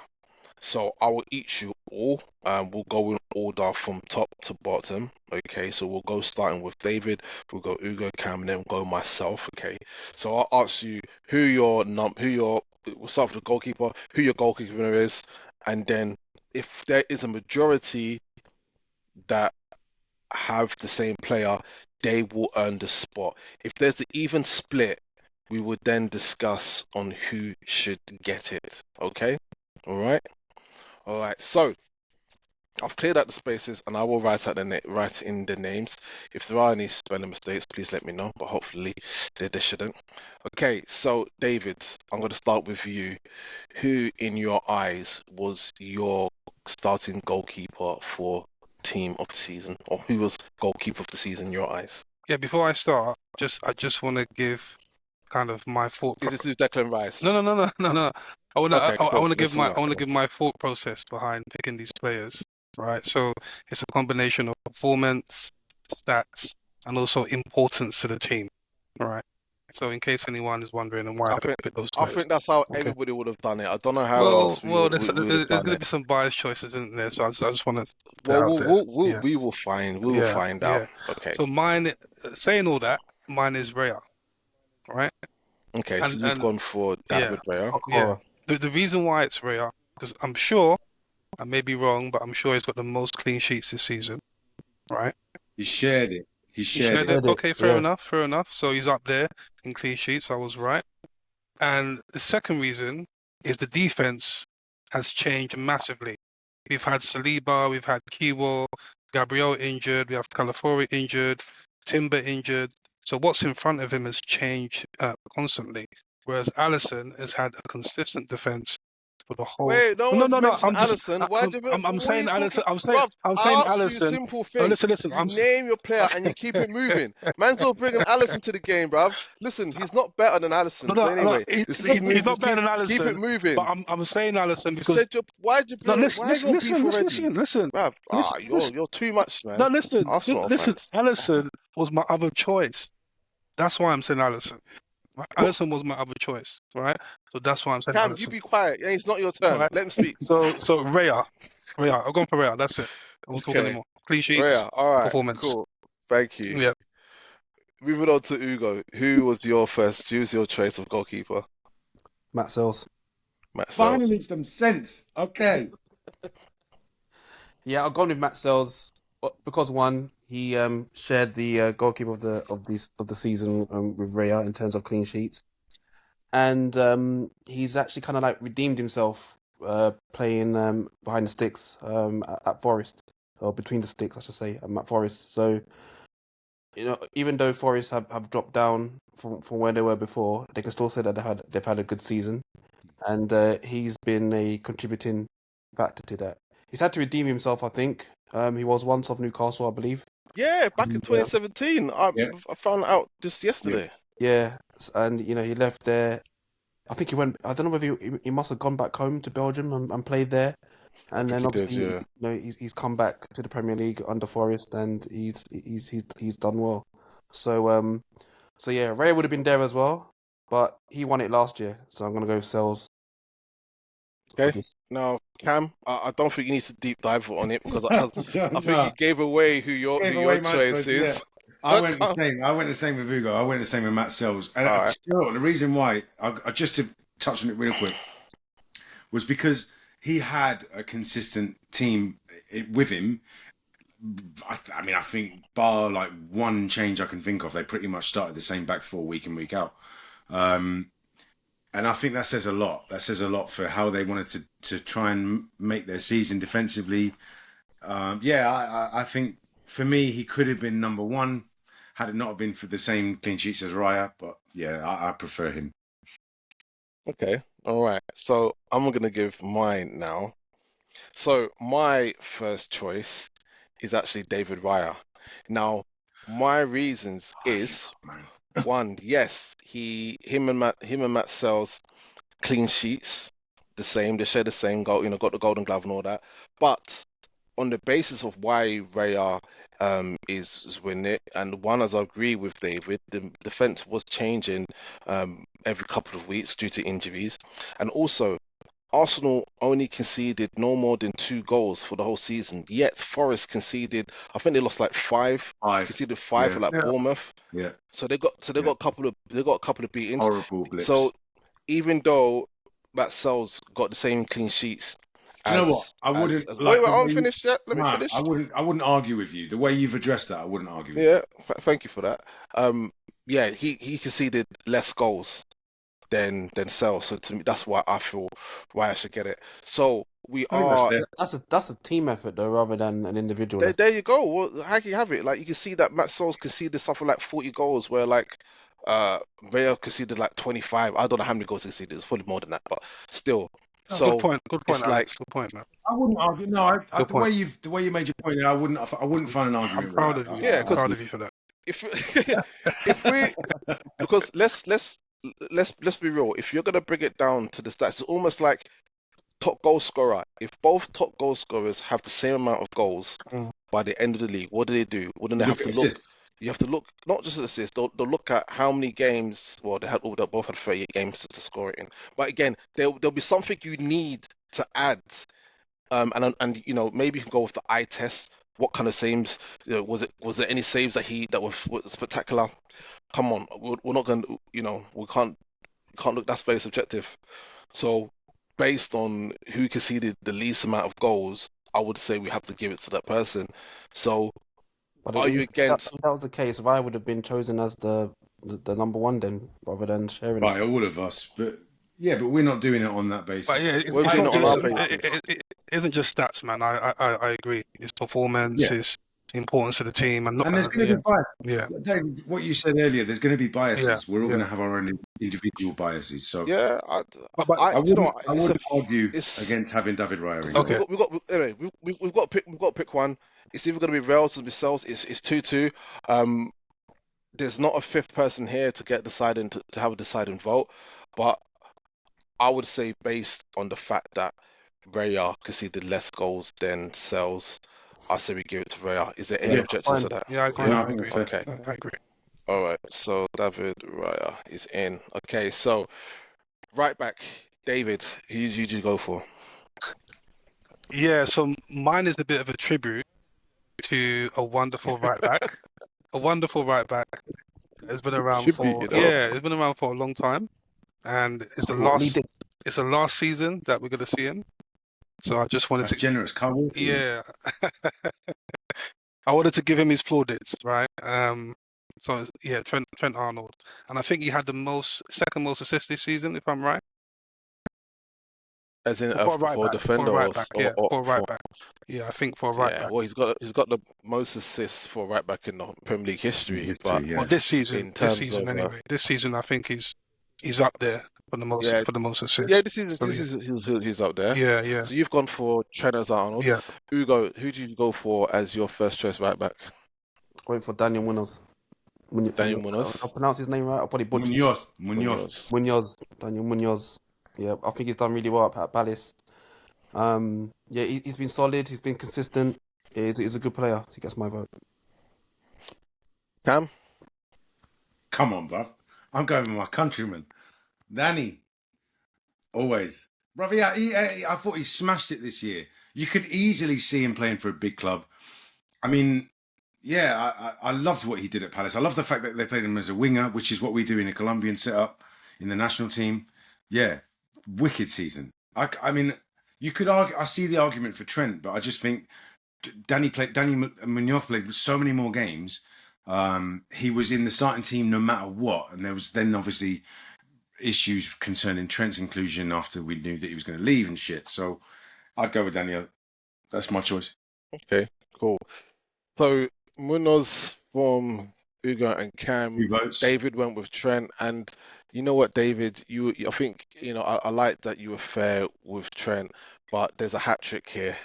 A: So I will each you all. We'll go in order from top to bottom. Okay, so we'll go starting with David. We'll go Ugo, Cam, and then we'll go myself. Okay, so I'll ask you who your num, who your. We'll start with the goalkeeper. Who your goalkeeper is, and then if there is a majority that have the same player, they will earn the spot. If there's an even split, we would then discuss on who should get it. Okay? All right? All right. So I've cleared out the spaces and I will write in the names. If there are any spelling mistakes, please let me know, but hopefully they shouldn't. Okay, so David, I'm going to start with you. Who, in your eyes, was your starting goalkeeper for team of the season, or who was goalkeeper of the season in your eyes?
B: Yeah, before I start, I just want to give kind of my thought.
A: Is this with Declan Rice?
B: No.
A: Okay,
B: I
A: cool.
B: want to
A: Let's
B: give
A: move
B: my
A: on.
B: I want to give my thought process behind picking these players, right? So it's a combination of performance, stats, and also importance to the team, right? So in case anyone is wondering why
A: I
B: I
A: think
B: pick those
A: I
B: players.
A: think that's how
B: Okay.
A: everybody would have done it. I don't know how else we would have
B: There's
A: done
B: going to
A: it.
B: be some biased choices in there, so I just want to put it
A: Well,
B: out there. Yeah,
A: we will
B: yeah,
A: find out.
B: yeah.
A: Okay.
B: So mine, saying all that, mine is Raya, right?
A: Okay, so you've
B: And
A: gone for that
B: yeah,
A: with Raya.
B: yeah.
C: Okora.
B: The reason why it's Raya, because I'm sure, I may be wrong, but I'm sure he's got the most clean sheets this season, right?
D: He shared it. He
B: He
D: shared
B: shared
D: it.
B: it.
C: Heard it.
B: Okay,
C: Yeah.
B: fair enough. So he's up there in clean sheets. I was right. And the second reason is the defense has changed massively. We've had Saliba, we've had Kiwo, Gabriel injured, we have Calafiori injured, Timber injured. So what's in front of him has changed constantly. Whereas Allison has had a consistent defense for the whole.
A: Wait, no
B: No,
A: one's
B: no, no.
A: mentioned Allison. Why do you?
B: I'm
A: What are
B: saying
A: you
B: Allison.
A: talking, bruv?
B: I'm saying
A: I asked you a
B: Allison.
A: simple
B: No,
A: thing.
B: listen.
A: You name your player and you keep it moving. Man's not bringing Allison to the game, bruv. Listen, he's not better than
B: No,
A: Allison. So
B: no.
A: anyway,
B: He's not better than
A: just keep it
B: Allison, but
A: moving.
B: I'm saying Allison
A: You
B: because
A: said your. Why'd you
B: no,
A: bring? Why you got beef already,
B: listen,
A: bruv? Ah,
B: listen.
A: you're too much,
B: No,
A: man. Arsenal
B: listen.
A: fans.
B: Allison was my other choice. That's why I'm saying Allison. Right? Allison was my other choice, right? So that's why I'm saying
A: Cam, you
B: Allison.
A: be quiet. Yeah, it's not your turn.
B: Right?
A: Let him speak.
B: So Raya, I've gone for Raya. That's it. I won't talk
A: Okay.
B: anymore. Clean sheets,
A: Rhea, all right,
B: performance.
A: cool. Thank you.
B: Yeah.
A: Moving on to Ugo. Who was your first? Choose your choice of goalkeeper.
C: Matt Sells.
A: Matt Sells.
D: Finally, some sense. Okay.
C: Yeah, I've gone with Matt Sells because one, he shared the goalkeeper of the season with Raya in terms of clean sheets, and he's actually kind of like redeemed himself playing behind the sticks at Forest, or between the sticks, I should say, at Forest. So even though Forest have dropped down from where they were before, they can still say that they've had a good season, and he's been a contributing factor to that. He's had to redeem himself, I think. He was once of Newcastle, I believe.
A: Yeah, back in
C: Yeah.
A: 2017.
D: Yeah.
A: I found out just yesterday.
C: Yeah, and he left there. I think he went. I don't know whether he must have gone back home to Belgium and played there,
A: I
C: and
A: think
C: then
A: he did.
C: obviously
A: Yeah.
C: he's come back to the Premier League under Forest, and he's done well. So yeah, Ray would have been there as well, but he won it last year, so I'm gonna go with Sells for
A: Okay.
C: this.
A: Now, Cam, I don't think you need to deep dive on it because I think
D: No.
A: you gave away who
D: Gave
A: your
D: away my
A: choice
D: choice, yeah.
A: is.
D: I went the same. I went the same with Hugo. I went the same with Matt Sells. And
A: All right.
D: still, the reason why, I just to touch on it real quick, was because he had a consistent team with him. I mean, I think bar like one change I can think of, they pretty much started the same back four week in, week out. And I think that says a lot. That says a lot for how they wanted to try and make their season defensively. I think for me, he could have been number one had it not been for the same clean sheets as Raya. But yeah, I prefer him.
A: Okay. All right. So I'm gonna give mine now. So my first choice is actually David Raya. Now, my reasons is
D: Man.
A: one, yes, him and Matt Sells clean sheets, the same. They share the same goal, got the Golden Glove and all that. But on the basis of why Raya is winning it, and one, as I agree with David, the defense was changing every couple of weeks due to injuries, and also Arsenal only conceded no more than 2 goals for the whole season. Yet Forest conceded, I think they lost like five, conceded five for
D: Yeah.
A: like
B: Yeah.
A: Bournemouth.
D: Yeah.
A: So they got a couple of beatings.
D: Horrible blips.
A: So even though Matt Sells got the same clean sheets
D: Do you know what? I wouldn't
A: wait,
D: like
A: wait,
D: the
A: I
D: way
A: haven't finished yet. Let me
D: Nah,
A: finish.
D: I wouldn't argue with you. The way you've addressed that, I wouldn't argue with you.
A: Yeah, thank you for that. Yeah, he conceded less goals than Sell. So to me, that's why I feel why I should get it. So we
D: I think that's
A: are.
D: fair.
C: That's a team effort though, rather than an individual effort.
A: There you go. Well, how can you have it? Like you can see that Matt Souls conceded something like 40 goals, where like Real conceded like 25. I don't know how many goals he conceded. It's probably more than that, but still.
B: Oh, good
A: So
B: point,
A: it's
B: Alex.
A: like
B: Good point, man.
D: I wouldn't argue. No,
B: Good point.
D: the way you made your point, I wouldn't find an
B: I'm
D: argument with
B: proud
D: that.
B: of you.
A: yeah,
B: I'm
A: because
B: proud of you for that.
A: if if we because let's be real. If you're gonna bring it down to the stats, it's almost like top goal scorer. If both top goal scorers have the same amount of goals
B: Mm.
A: by the end of the league, what do? Wouldn't
D: You
A: they have
D: look
A: to
D: at
A: look?
D: assists.
A: You have to look not just at assists. They'll look at how many games. Well, they both had 38 games to score it in. But again, there'll be something you need to add. And you know maybe you can go with the eye test. What kind of saves? You know, was there any saves that was spectacular? Come on, we're not going to. You know, we can't look. That's very subjective. So based on who conceded the least amount of goals, I would say we have to give it to that person. So
C: But
A: are you against?
C: if that was the case, if I would have been chosen as the number one then, rather than sharing
D: Right,
C: it.
D: all of us, but yeah, but we're not doing it on that basis.
B: But yeah,
A: We're
B: it's
A: doing
B: not
A: it on our
B: just
A: basis.
B: it isn't just stats, man. I agree. It's performance,
D: Yeah.
B: it's importance to the team, and not
D: And there's going to
B: yeah,
D: be bias.
B: yeah,
D: David, what you said earlier, there's going to be biases. We're all going
B: yeah.
D: to have our own individual biases. So
A: Yeah,
B: But
D: I
A: do you know
D: wouldn't,
A: what?
D: I wouldn't argue
A: It's
D: against having David Raya in.
A: because
B: okay,
A: anyway, we've got to pick one. It's either going to be Rails or Cells. It's 2-2. Um, there's not a fifth person here to get deciding to have a deciding vote, but I would say based on the fact that Raya conceded less goals than Cells, I say we give it to Raya. Is there any
D: Yeah,
A: objections
C: fine.
A: to that?
B: yeah, I agree.
C: Fine.
D: no, I
B: I
D: think
B: agree.
D: that's fair.
A: Okay.
B: I agree.
A: All right. So David Raya is in. Okay. So right back, David. Who did you go for?
B: Yeah, so mine is a bit of a tribute to a wonderful right back. A wonderful right back. It's been around
A: Tribute,
B: for
A: you know.
B: yeah, it's been around for a long time, and
C: What, Lee Dick?
B: it's the last season that we're gonna see him. So I just wanted
D: That's
B: to
D: generous. Carl Walker.
B: yeah, I wanted to give him his plaudits, right? So yeah, Trent Arnold, and I think he had the second most assists this season, if I'm right.
A: As in
B: For a right
A: for a
B: back, for a
A: defender
B: right back, yeah, for a right
A: for
B: back, yeah, I think for a right
A: yeah.
B: back.
A: Well, he's got the most assists for right back in the Premier League
D: In
A: history. But
D: history,
B: Well,
D: yeah.
A: in terms of
B: anyway, this season I think he's up there
A: yeah,
B: for the most
A: yeah,
B: assists.
A: this
B: So
A: is he's up there.
B: yeah, yeah,
A: So you've gone for Trent as Arnold.
B: yeah.
A: Who did you go for as your first choice right back?
C: Wait for Daniel Munoz.
A: Daniel
C: I'll
A: Munoz,
C: pronounce his name right. I'll probably butcher it.
D: Munoz.
C: Munoz. Daniel Munoz. Yeah, I think he's done really well at Palace. Yeah, he's been solid. He's been consistent. He's a good player. So he gets my vote.
A: Cam.
D: Come on, bruv. I'm going with my countryman. Danny. Always. Bruv, I thought he smashed it this year. You could easily see him playing for a big club. I mean, yeah, I loved what he did at Palace. I love the fact that they played him as a winger, which is what we do in a Colombian setup in the national team. Yeah, wicked season. I mean, you could argue. I see the argument for Trent, but I just think Danny Munoz played so many more games. He was in the starting team no matter what, and there was then obviously issues concerning Trent's inclusion after we knew that he was going to leave and shit. So I'd go with Daniel. That's my choice.
A: Okay, cool. So Munoz from Ugo and Cam.
D: 2 votes.
A: David went with Trent, and you know what, David, I think I like that you were fair with Trent, but there's a hat trick here,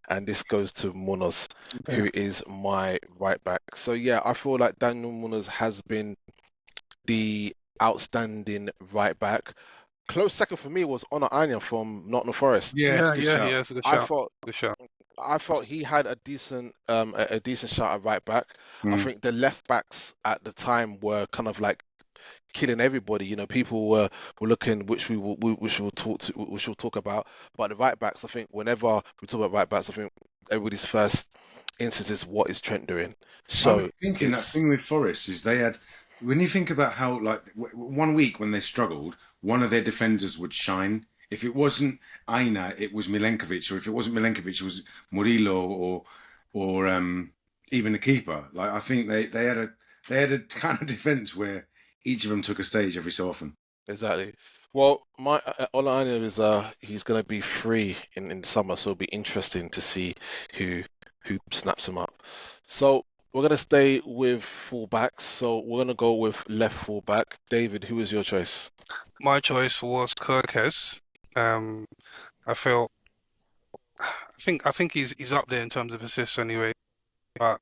A: and this goes to Munoz, who is my right back. So yeah, I feel like Daniel Munoz has been the outstanding right back. Close second for me was Onur Anya from Nottingham Forest.
D: Yeah,
B: Yeah. It's a good
A: I
B: shout.
A: thought
B: Good shout.
A: I felt he had a decent shot at right back. I think the left backs at the time were kind of like killing everybody. You know, people were looking, which we'll talk about. But the right backs, I think, whenever we talk about right backs, I think everybody's first instance is what is Trent doing.
D: I
A: So
D: was thinking that thing with Forest is they had, when you think about how, like, 1 week when they struggled, one of their defenders would shine If it wasn't Aina, it was Milenkovic, or if it wasn't Milenkovic, it was Murillo, or even the keeper. Like I think they had a kind of defense where each of them took a stage every so often.
A: Exactly. Well, my all I know is he's gonna be free in summer, so it'll be interesting to see who who snaps him up. So we're gonna stay with fullbacks. So we're gonna go with left fullback. David, who is your choice?
B: My choice was Kirkes. Um, I felt, I think he's up there in terms of assists anyway. But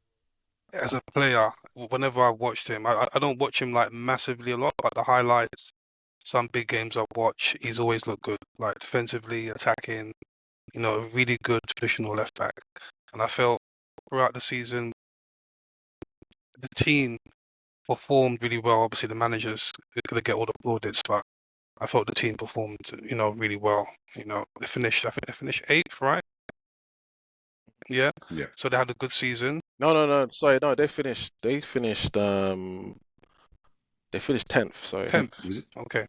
B: as a player, whenever I watched him, I don't watch him like massively a lot, but the highlights, some big games I watch, he's always looked good, like defensively, attacking, a really good traditional left back. And I felt throughout the season, the team performed really well. Obviously, the manager's going to get all the plaudits, but I felt the team performed, really well. I think they finished eighth, right? Yeah.
D: Yeah.
B: So they had a good season.
A: No, no, no. Sorry, no. They finished 10th. Sorry.
B: 10th.
D: Was it?
B: Okay.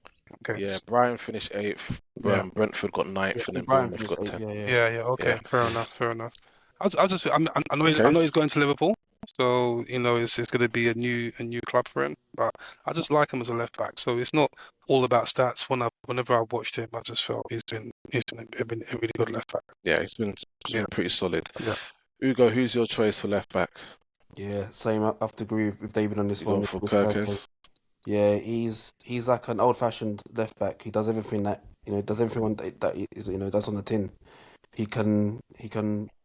B: Okay.
A: Yeah, Brian finished 8th.
B: Yeah.
A: Brentford got
C: Yeah,
A: 9th, and then
C: Brian
A: Bournemouth
C: finished
A: got
C: eighth.
A: 10th.
C: Yeah, yeah.
B: Yeah, yeah, okay,
A: Yeah.
B: fair enough, fair enough. I just, I
A: Okay.
B: know he's going to Liverpool, so it's going to be a new club for him. But I just like him as a left back, so it's not all about stats. Whenever I watched him, I just felt he's been a really good left back.
A: Yeah, he's been
B: Yeah,
A: pretty solid.
B: yeah.
A: Ugo, who's your choice for left back?
C: Yeah, same. I have to agree with David on this
A: You
C: one.
A: going for
C: with
A: Kirkes?
C: Yeah, he's like an old-fashioned left back. He does everything does everything that he is, that's on the tin. He can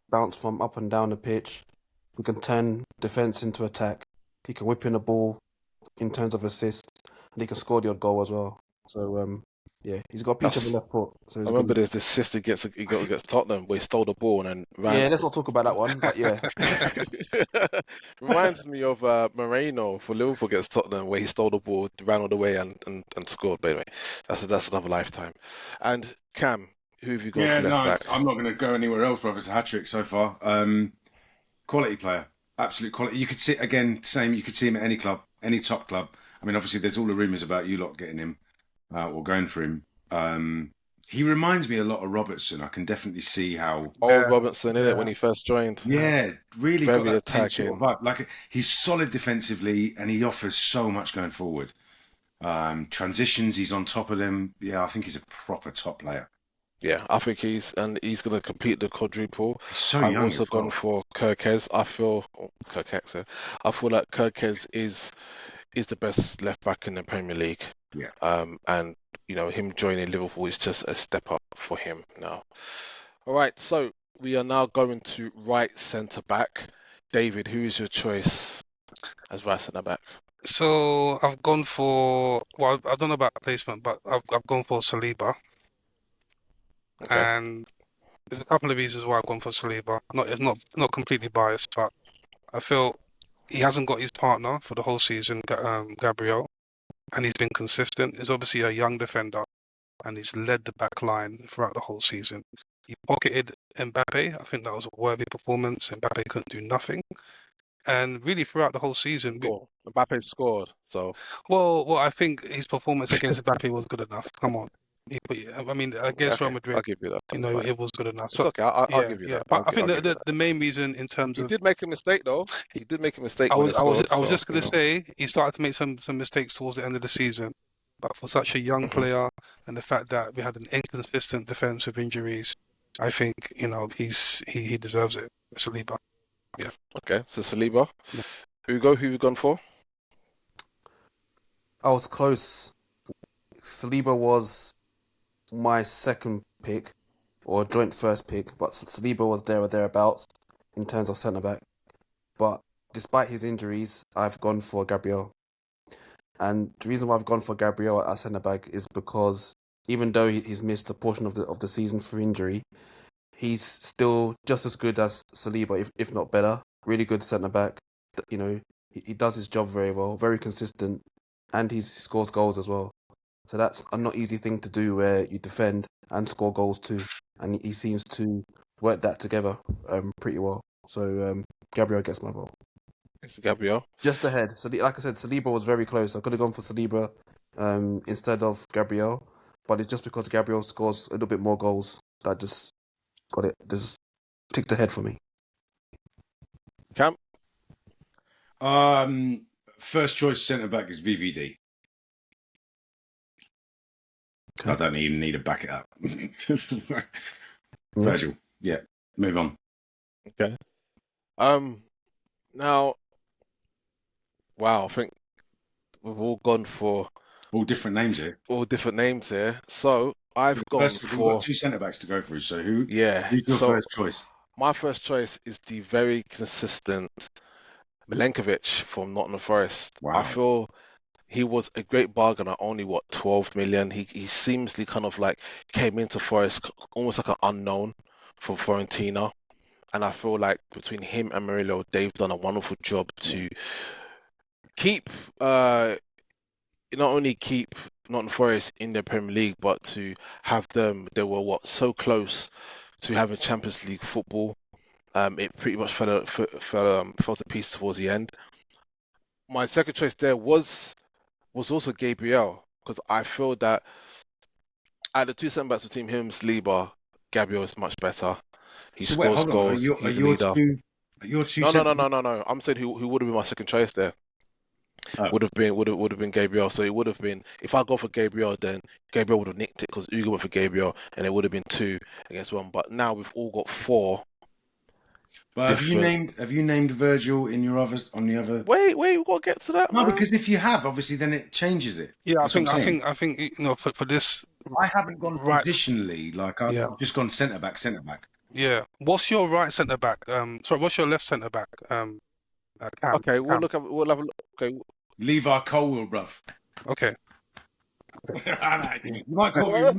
C: bounce from up and down the pitch. He can turn defense into attack. He can whip in the ball in terms of assist, and he can score the odd goal as well. So yeah, he's got a peach of a
A: That's.
C: left foot. So
A: I
C: he's
A: remember
C: good.
A: there's this assist he got against Tottenham where he stole the ball and then ran.
C: Yeah, let's not talk about that one. But yeah,
A: Reminds me of Moreno for Liverpool against Tottenham where he stole the ball, ran all the way and scored. But anyway, that's another lifetime. And Cam, who have you got
D: Yeah,
A: for left
D: no,
A: back?
D: I'm not going to go anywhere else, brother. It's a hat trick so far. Quality player, absolute quality. You could see again, same. You could see him at any club, any top club. I mean, obviously, there's all the rumours about you lot getting him or going for him. He reminds me a lot of Robertson. I can definitely see how.
A: Old Robertson in it when
B: Yeah.
A: he first joined.
D: Yeah, really got
A: Very
D: that same sort of
A: attacking.
D: vibe. Like he's solid defensively, and he offers so much going forward. Transitions, he's on top of them. Yeah, I think he's a proper top player.
A: Yeah, I think he's going to compete the quadruple.
D: He's so
A: I've
D: young
A: also
D: as
A: gone
D: well.
A: for Kirkes. Kirkes. I feel like Kirkes is the best left back in the Premier League.
D: Yeah.
A: And him joining Liverpool is just a step up for him now. All right, so we are now going to right centre back. David, who is your choice as right centre back?
B: So I've gone for, well, I don't know about placement, but I've gone for Saliba,
A: Okay.
B: and there's a couple of reasons why I've gone for Saliba. It's not completely biased, but I feel he hasn't got his partner for the whole season, Gabriel, and he's been consistent. He's obviously a young defender, and he's led the back line throughout the whole season. He pocketed Mbappe. I think that was a worthy performance. Mbappe couldn't do nothing. And really throughout the whole season,
A: Score. Mbappe scored, so
B: well, I think his performance against Mbappe was good enough. Come on. I mean, against Real
A: okay, I'll
B: Madrid,
A: give you that. That's fine.
B: it was good enough.
A: It's
B: So,
A: okay. I'll
B: yeah,
A: give you
B: yeah.
A: that.
B: But I think
A: I'll give you that.
B: the main reason in terms
A: He
B: of
A: did make a mistake though. He did make a mistake
B: I
A: when
B: was
A: he
B: I was
A: scored.
B: I was
A: So
B: just gonna say he started to make some mistakes towards the end of the season. But for such a young
A: Mhm.
B: player and the fact that we had an inconsistent defense with injuries, I think, he deserves it. Saliba. Yeah.
A: Okay, so Saliba.
B: Yeah.
A: Hugo, who you gone for?
C: I was close. Saliba was my second pick, or joint first pick, but Saliba was there or thereabouts in terms of centre back. But despite his injuries, I've gone for Gabriel. And the reason why I've gone for Gabriel at centre back is because even though he's missed a portion of the season for injury, he's still just as good as Saliba, if not better. Really good centre back. He does his job very well, very consistent, and he scores goals as well. So that's a not easy thing to do where you defend and score goals too. And he seems to work that together pretty well. So Gabriel gets my vote.
A: It's Gabriel.
C: Just ahead. So like I said, Saliba was very close. I could have gone for Saliba instead of Gabriel. but it's just because Gabriel scores a little bit more goals that just got it, just ticked ahead for me.
A: Cam?
D: First choice centre back is VVD.
C: Okay.
D: I don't even need to back it up. Virgil, yeah. Move on.
A: Okay. Now, wow, I think we've all gone for
D: All different names here.
A: all different names here. So I've gone
D: We've
A: for
D: got two centre backs to go through. So who's
A: yeah.
D: your
A: So
D: first choice?
A: my first choice is the very consistent Milenkovic from Nottingham Forest.
D: Wow.
A: I feel he was a great bargain at only 12 million. He seamlessly kind of like came into Forest almost like an unknown from Fiorentina. And I feel like between him and Murillo, they've done a wonderful job to keep not only keep Nottingham Forest in the Premier League, but to have them, they were so close to having Champions League football. It pretty much fell to pieces towards the end. My second choice there was also Gabriel, because I feel that out of the two centre backs between him and Saliba, Gabriel is much better. He
D: So wait,
A: scores
D: hold on.
A: goals. He's a leader.
D: Are your two
A: No.
D: centre-
A: I'm saying who would have been my second choice there.
D: Oh.
A: Would have been Gabriel. So it would have been, if I go for Gabriel, then Gabriel would have nicked it because Ugo went for Gabriel, and it would have been 2 against 1. But now we've all got 4.
D: But have you named Virgil in your others on the other?
A: Wait, we've got to get to that.
D: No,
A: man.
D: because if you have, obviously, then it changes it.
B: Yeah,
D: That's what I'm saying.
B: I think you know for this.
D: I haven't gone
B: Right.
D: traditionally. Like I've just gone centre back.
B: Yeah. What's your right centre back? Sorry, what's your left centre back? Cam.
A: Okay, we'll
B: Cam.
A: we'll have a look. Okay,
D: Levi Colwell, bruv.
B: Okay.
D: You might call me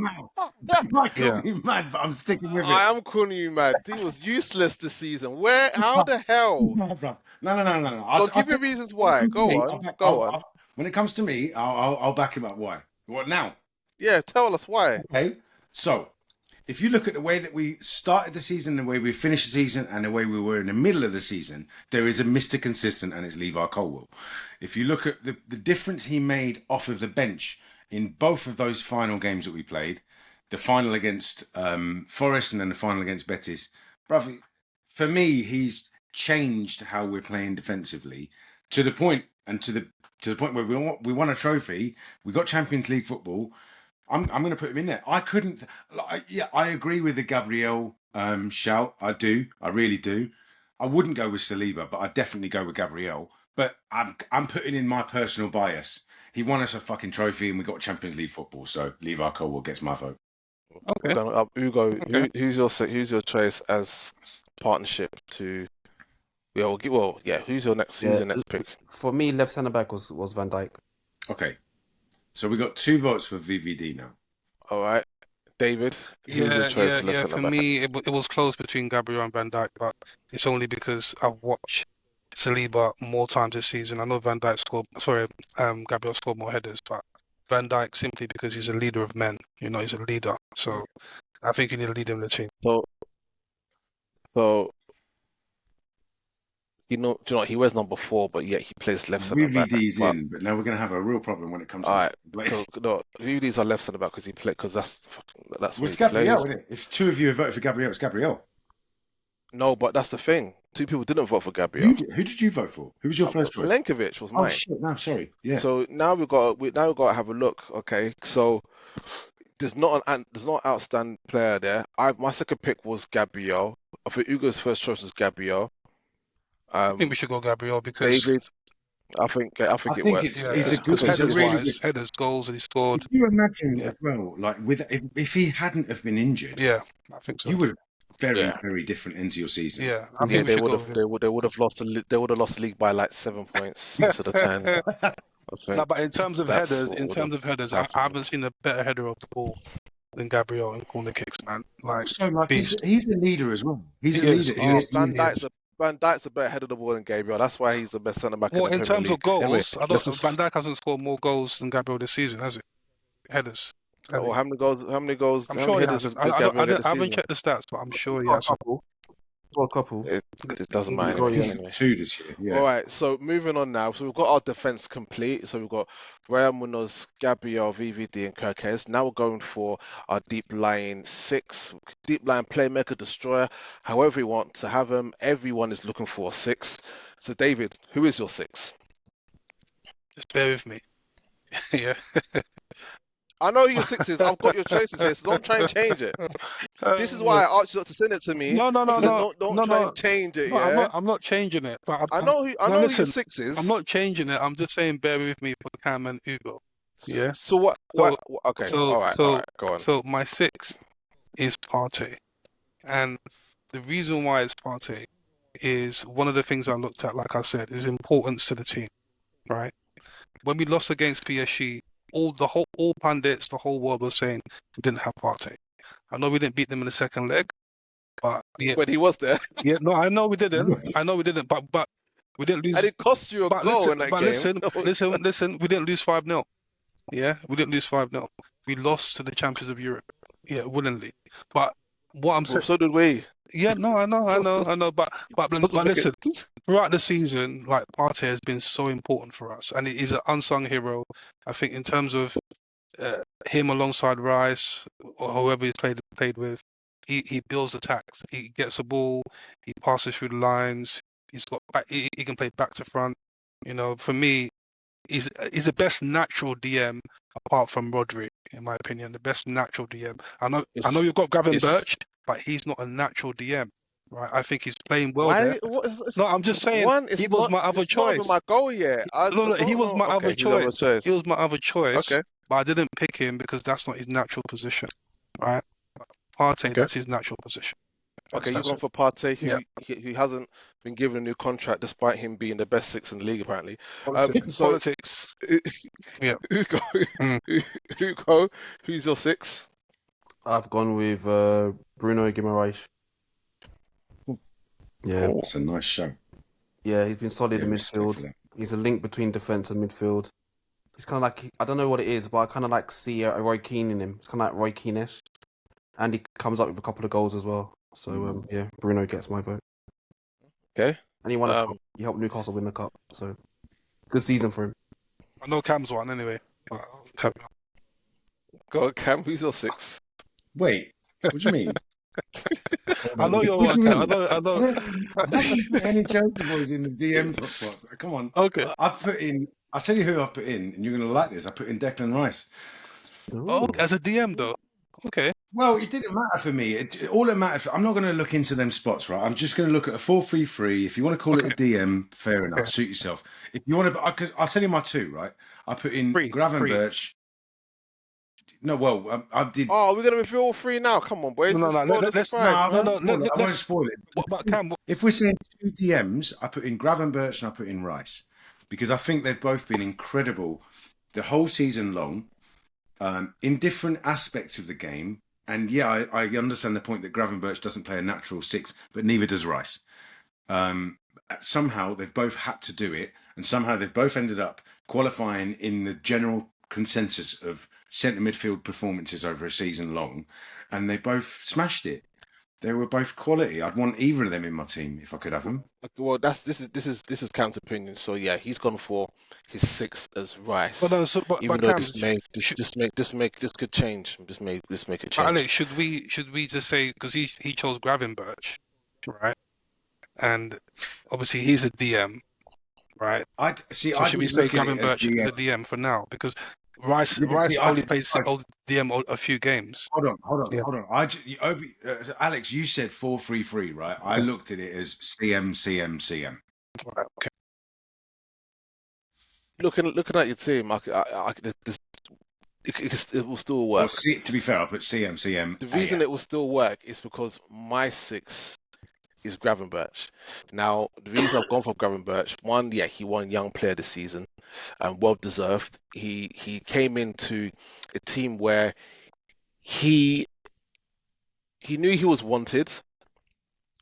D: mad, but I'm sticking with it.
A: I am calling you mad. He was useless this season. How the hell?
D: No, bruv. No.
A: Well, give me reasons why. Go on.
D: When it comes to me, I'll back him up. Why? What now?
A: Yeah, tell us why.
D: Okay, so if you look at the way that we started the season, the way we finished the season, and the way we were in the middle of the season, there is a Mr. Consistent, and it's Levi Colwell. If you look at the difference he made off of the bench in both of those final games that we played, the final against Forest and then the final against Betis, brother, for me, he's changed how we're playing defensively to the point where we won a trophy, we got Champions League football. I'm going to put him in there. I couldn't. I agree with the Gabriel shout. I really do. I wouldn't go with Saliba, but I'd definitely go with Gabriel. But I'm putting in my personal bias. He won us a fucking trophy, and we got Champions League football. So Levi Colwell gets my vote.
B: Okay.
A: Ugo,
B: Okay.
A: who's your choice as partnership to? Yeah. Who's your next pick?
C: For me, left centre back was Van Dijk.
D: Okay. So we got 2 votes for VVD now.
A: All right, David. Who's your choice?
B: Yeah. For me, it was close between Gabriel and Van Dijk, but it's only because I've watched Saliba more times this season. I know Gabriel scored more headers, but Van Dijk simply because he's a leader of men. You know, he's a leader. So I think you need to lead him in the team.
A: So do you know what? He wears number 4, but yet he plays left centre back.
D: VVD's in, but now we're going to have a real problem when it comes to
A: All right,
D: this.
A: no, VVD's are left centre back because that's
D: Well,
A: what
D: it's
A: he
D: Gabriel,
A: plays.
D: isn't it? If 2 of you have voted for Gabriel, it's Gabriel.
A: No, but that's the thing. 2 people didn't vote for Gabriel.
D: Who did you vote for? Who was your first choice?
A: Milenkovic was mine.
D: Oh shit! No, sorry. Yeah.
A: So now we've got to have a look. Okay, so there's not an outstanding player there. My second pick was Gabriel. I think Ugo's first choice was Gabriel.
B: I think we should go Gabriel because
A: David, I think it works.
D: It's a good. It's a really good.
B: headers, goals that he scored.
D: Can you imagine as well? Like if he hadn't have been injured,
B: Yeah, I think so.
D: you would have very different into your season.
B: Yeah, I think we should go.
A: They would have lost the league by like 7 points to the 10. I think.
B: No, but in terms of
A: That's
B: headers,
A: what
B: I haven't seen a better header of the ball than Gabriel in corner kicks, man.
D: He's a leader as well. He's a leader.
A: Van Dijk's a better head of the ball than Gabriel. That's why he's the best centre back.
B: Well,
A: in the
B: in
A: Premier
B: terms
A: League.
B: of goals,
A: Anyway,
B: Van Dijk hasn't scored more goals than Gabriel this season, has he? Headers.
A: Well, how many goals?
B: I'm sure he
A: headers
B: has.
A: has Gabriel had this
B: I haven't
A: season?
B: checked the stats, but I'm sure he has.
C: got a couple.
A: It doesn't
B: Yeah.
A: matter
C: So,
A: anyway.
C: yeah.
A: Anyway.
D: 2 this year. Yeah.
A: All right, so moving on now. So we've got our defense complete. So we've got Raul Munoz, Gabriel, VVD, and Kirkes. Now we're going for our deep line six, deep line playmaker, destroyer. However you want to have them. Everyone is looking for a six. So David, who is your six?
B: Just bear with me. Yeah.
A: I know who your six is. I've got your choices here, so don't try and change it. This is why I asked you not to send it to me.
B: No, no, no,
A: So then
B: no,
A: don't
B: no,
A: try
B: no.
A: and change it.
B: No,
A: Yeah.
B: I'm not changing it. But
A: I know who
B: now
A: your
B: listen,
A: six is.
B: I'm not changing it. I'm just saying bear with me for Cam and Ugo. Yeah.
A: So what?
B: So
A: Okay.
B: so
A: All right.
B: so
A: Go on.
B: so my six is Partey, and the reason why it's Partey is one of the things I looked at, like I said, is importance to the team, right? When we lost against PSG, all pundits, the whole world was saying we didn't have Partey. I know we didn't beat them in the second leg, but yeah,
A: When he was there,
B: no, I know we didn't. But we didn't lose.
A: and it cost you a
B: But
A: goal
B: listen,
A: in that
B: but
A: game.
B: listen. We didn't lose 5-0. Yeah, we didn't lose 5-0. We lost to the champions of Europe. Yeah, willingly. But what I'm
A: Well,
B: saying,
A: so did we.
B: yeah, no, I know. But
A: Doesn't make
B: listen,
A: it-
B: throughout the season, like Partey has been so important for us, and he's an unsung hero. I think in terms of him alongside Rice or whoever he's played with, he builds attacks. He gets the ball, he passes through the lines. He can play back to front. You know, for me, he's the best natural DM apart from Rodri, in my opinion. The best natural DM. I know you've got Gavin
A: it's
B: Birch, but he's not a natural DM, right? I think he's playing well there.
A: why. What is
B: No, I'm just saying
A: one?
B: he
A: It's
B: was
A: not.
B: my other
A: It's not even
B: choice.
A: my goal yet. I
B: No, he
A: don't
B: was
A: know.
B: my other
A: Okay, he's another
B: choice.
A: choice.
B: He was my other choice,
A: Okay.
B: but I didn't pick him because that's not his natural position, right? Partey,
A: Okay.
B: that's his natural position.
A: Okay, you've
B: That's
A: gone
B: it.
A: for Partey,
B: Yeah.
A: who hasn't been given a new contract despite him being the best six in the league, apparently.
B: Politics.
A: So,
B: Politics. Yeah.
A: Hugo,
B: Mm.
A: Hugo, who's your six?
C: I've gone with Bruno Guimaraes. Yeah,
D: That's a nice show.
C: yeah, he's been solid in
D: Respect for
C: midfield.
D: that.
C: He's a link between defence and midfield. He's kind of like, I don't know what it is, but I kind of like see a Roy Keane in him. It's kind of like Roy Keane-ish. And he comes up with a couple of goals as well. So, yeah, Bruno gets my vote.
A: Okay.
C: And he won a cup. He helped Newcastle win the cup. So, good season for him.
B: I know Cam's one anyway. But carry on.
A: Go on, Cam, who's your six?
D: Wait, what do you mean?
B: I know you're
D: What
B: one,
D: do you
B: Cam.
D: mean?
B: I know.
D: I haven't put any Chelsea boys in the DM spot. Come on.
B: Okay.
D: I've put in. I'll tell you who I've put in, and you're going to like this. I put in Declan Rice.
B: Oh, as a DM though. Okay.
D: Well, it didn't matter for me. All it mattered. I'm not going to look into them spots, right? I'm just going to look at a 4-3-3. If you want to call it a DM, fair enough.
B: Okay.
D: Suit yourself. If you want to, because I'll tell you my two, right? I put in
B: Three.
D: Gravenberch. No, well, I did.
A: Oh, we're gonna reveal all three now. Come on, boys.
B: No,
A: Spoil the
B: let's
A: surprise,
D: I
A: man.
D: won't spoil it.
B: But Cam,
D: If we're saying two DMs, I put in Gravenberch and I put in Rice because I think they've both been incredible the whole season long, in different aspects of the game. And yeah, I understand the point that Gravenberch doesn't play a natural six, but neither does Rice. Somehow they've both had to do it, and somehow they've both ended up qualifying in the general consensus of centre midfield performances over a season long, and they both smashed it. They were both quality. I'd want either of them in my team if I could have them.
A: Okay, well, this is Cam's opinion. So yeah, he's gone for his six as Rice.
B: but no, so,
A: Even
B: but
A: though
B: Cam,
A: this could change. This make it change.
B: Alex, should we just say because he chose Gravenberch, right? And obviously he's a DM, right? So should we say Gravenberch is a DM for now? Because Rice only plays DM a few games.
D: Hold on.
B: Yeah.
D: Hold on. Alex, you said 4-3-3, right? I looked at it as CM.
B: Right, okay.
A: Looking at your team, it will still work.
D: Well, to be fair, I put CM.
A: The reason it will still work is because my six is Gravenberch. Now, the reason I've gone for Gravenberch, one, yeah, he won Young Player this season, and well deserved. He came into a team where he knew he was wanted.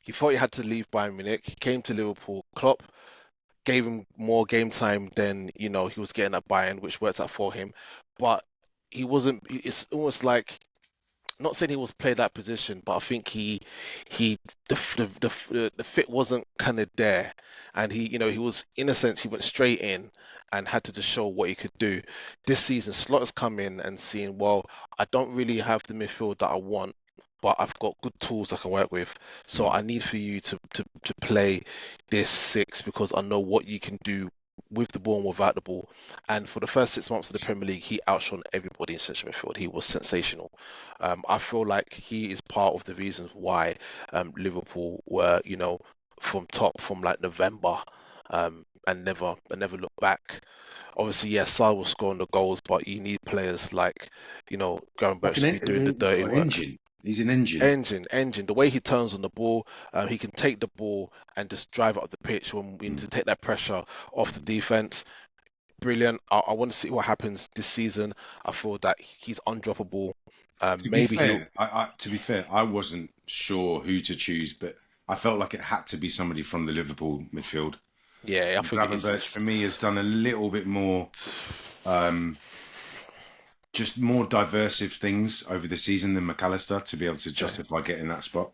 A: He thought he had to leave Bayern Munich. He came to Liverpool. Klopp gave him more game time than he was getting at Bayern, which worked out for him. But he wasn't. It's almost like not saying he was played that position, but I think he the fit wasn't kind of there, and he was, in a sense, he went straight in and had to just show what he could do. This season, Slot has come in and seen, well, I don't really have the midfield that I want, but I've got good tools I can work with. So I need for you to play this six because I know what you can do with the ball and without the ball. And for the first 6 months of the Premier League, he outshone everybody in central midfield. He was sensational. I feel like he is part of the reasons why Liverpool were, from top from like November, and never look back. Obviously, yes, Salah will score on the goals, but you need players like, Garen
D: Like
A: Birch to be doing the dirty
D: an
A: work.
D: engine. He's an engine.
A: Engine. The way he turns on the ball, he can take the ball and just drive it up the pitch when we need to take that pressure off the defense. Brilliant. I want to see what happens this season. I feel that he's undroppable.
D: To be
A: Maybe he'll.
D: fair, to be fair, I wasn't sure who to choose, but I felt like it had to be somebody from the Liverpool midfield.
A: Yeah, I think
D: Gravenberch for me has done a little bit more, just more diversive things over the season than McAllister to be able to justify getting that spot.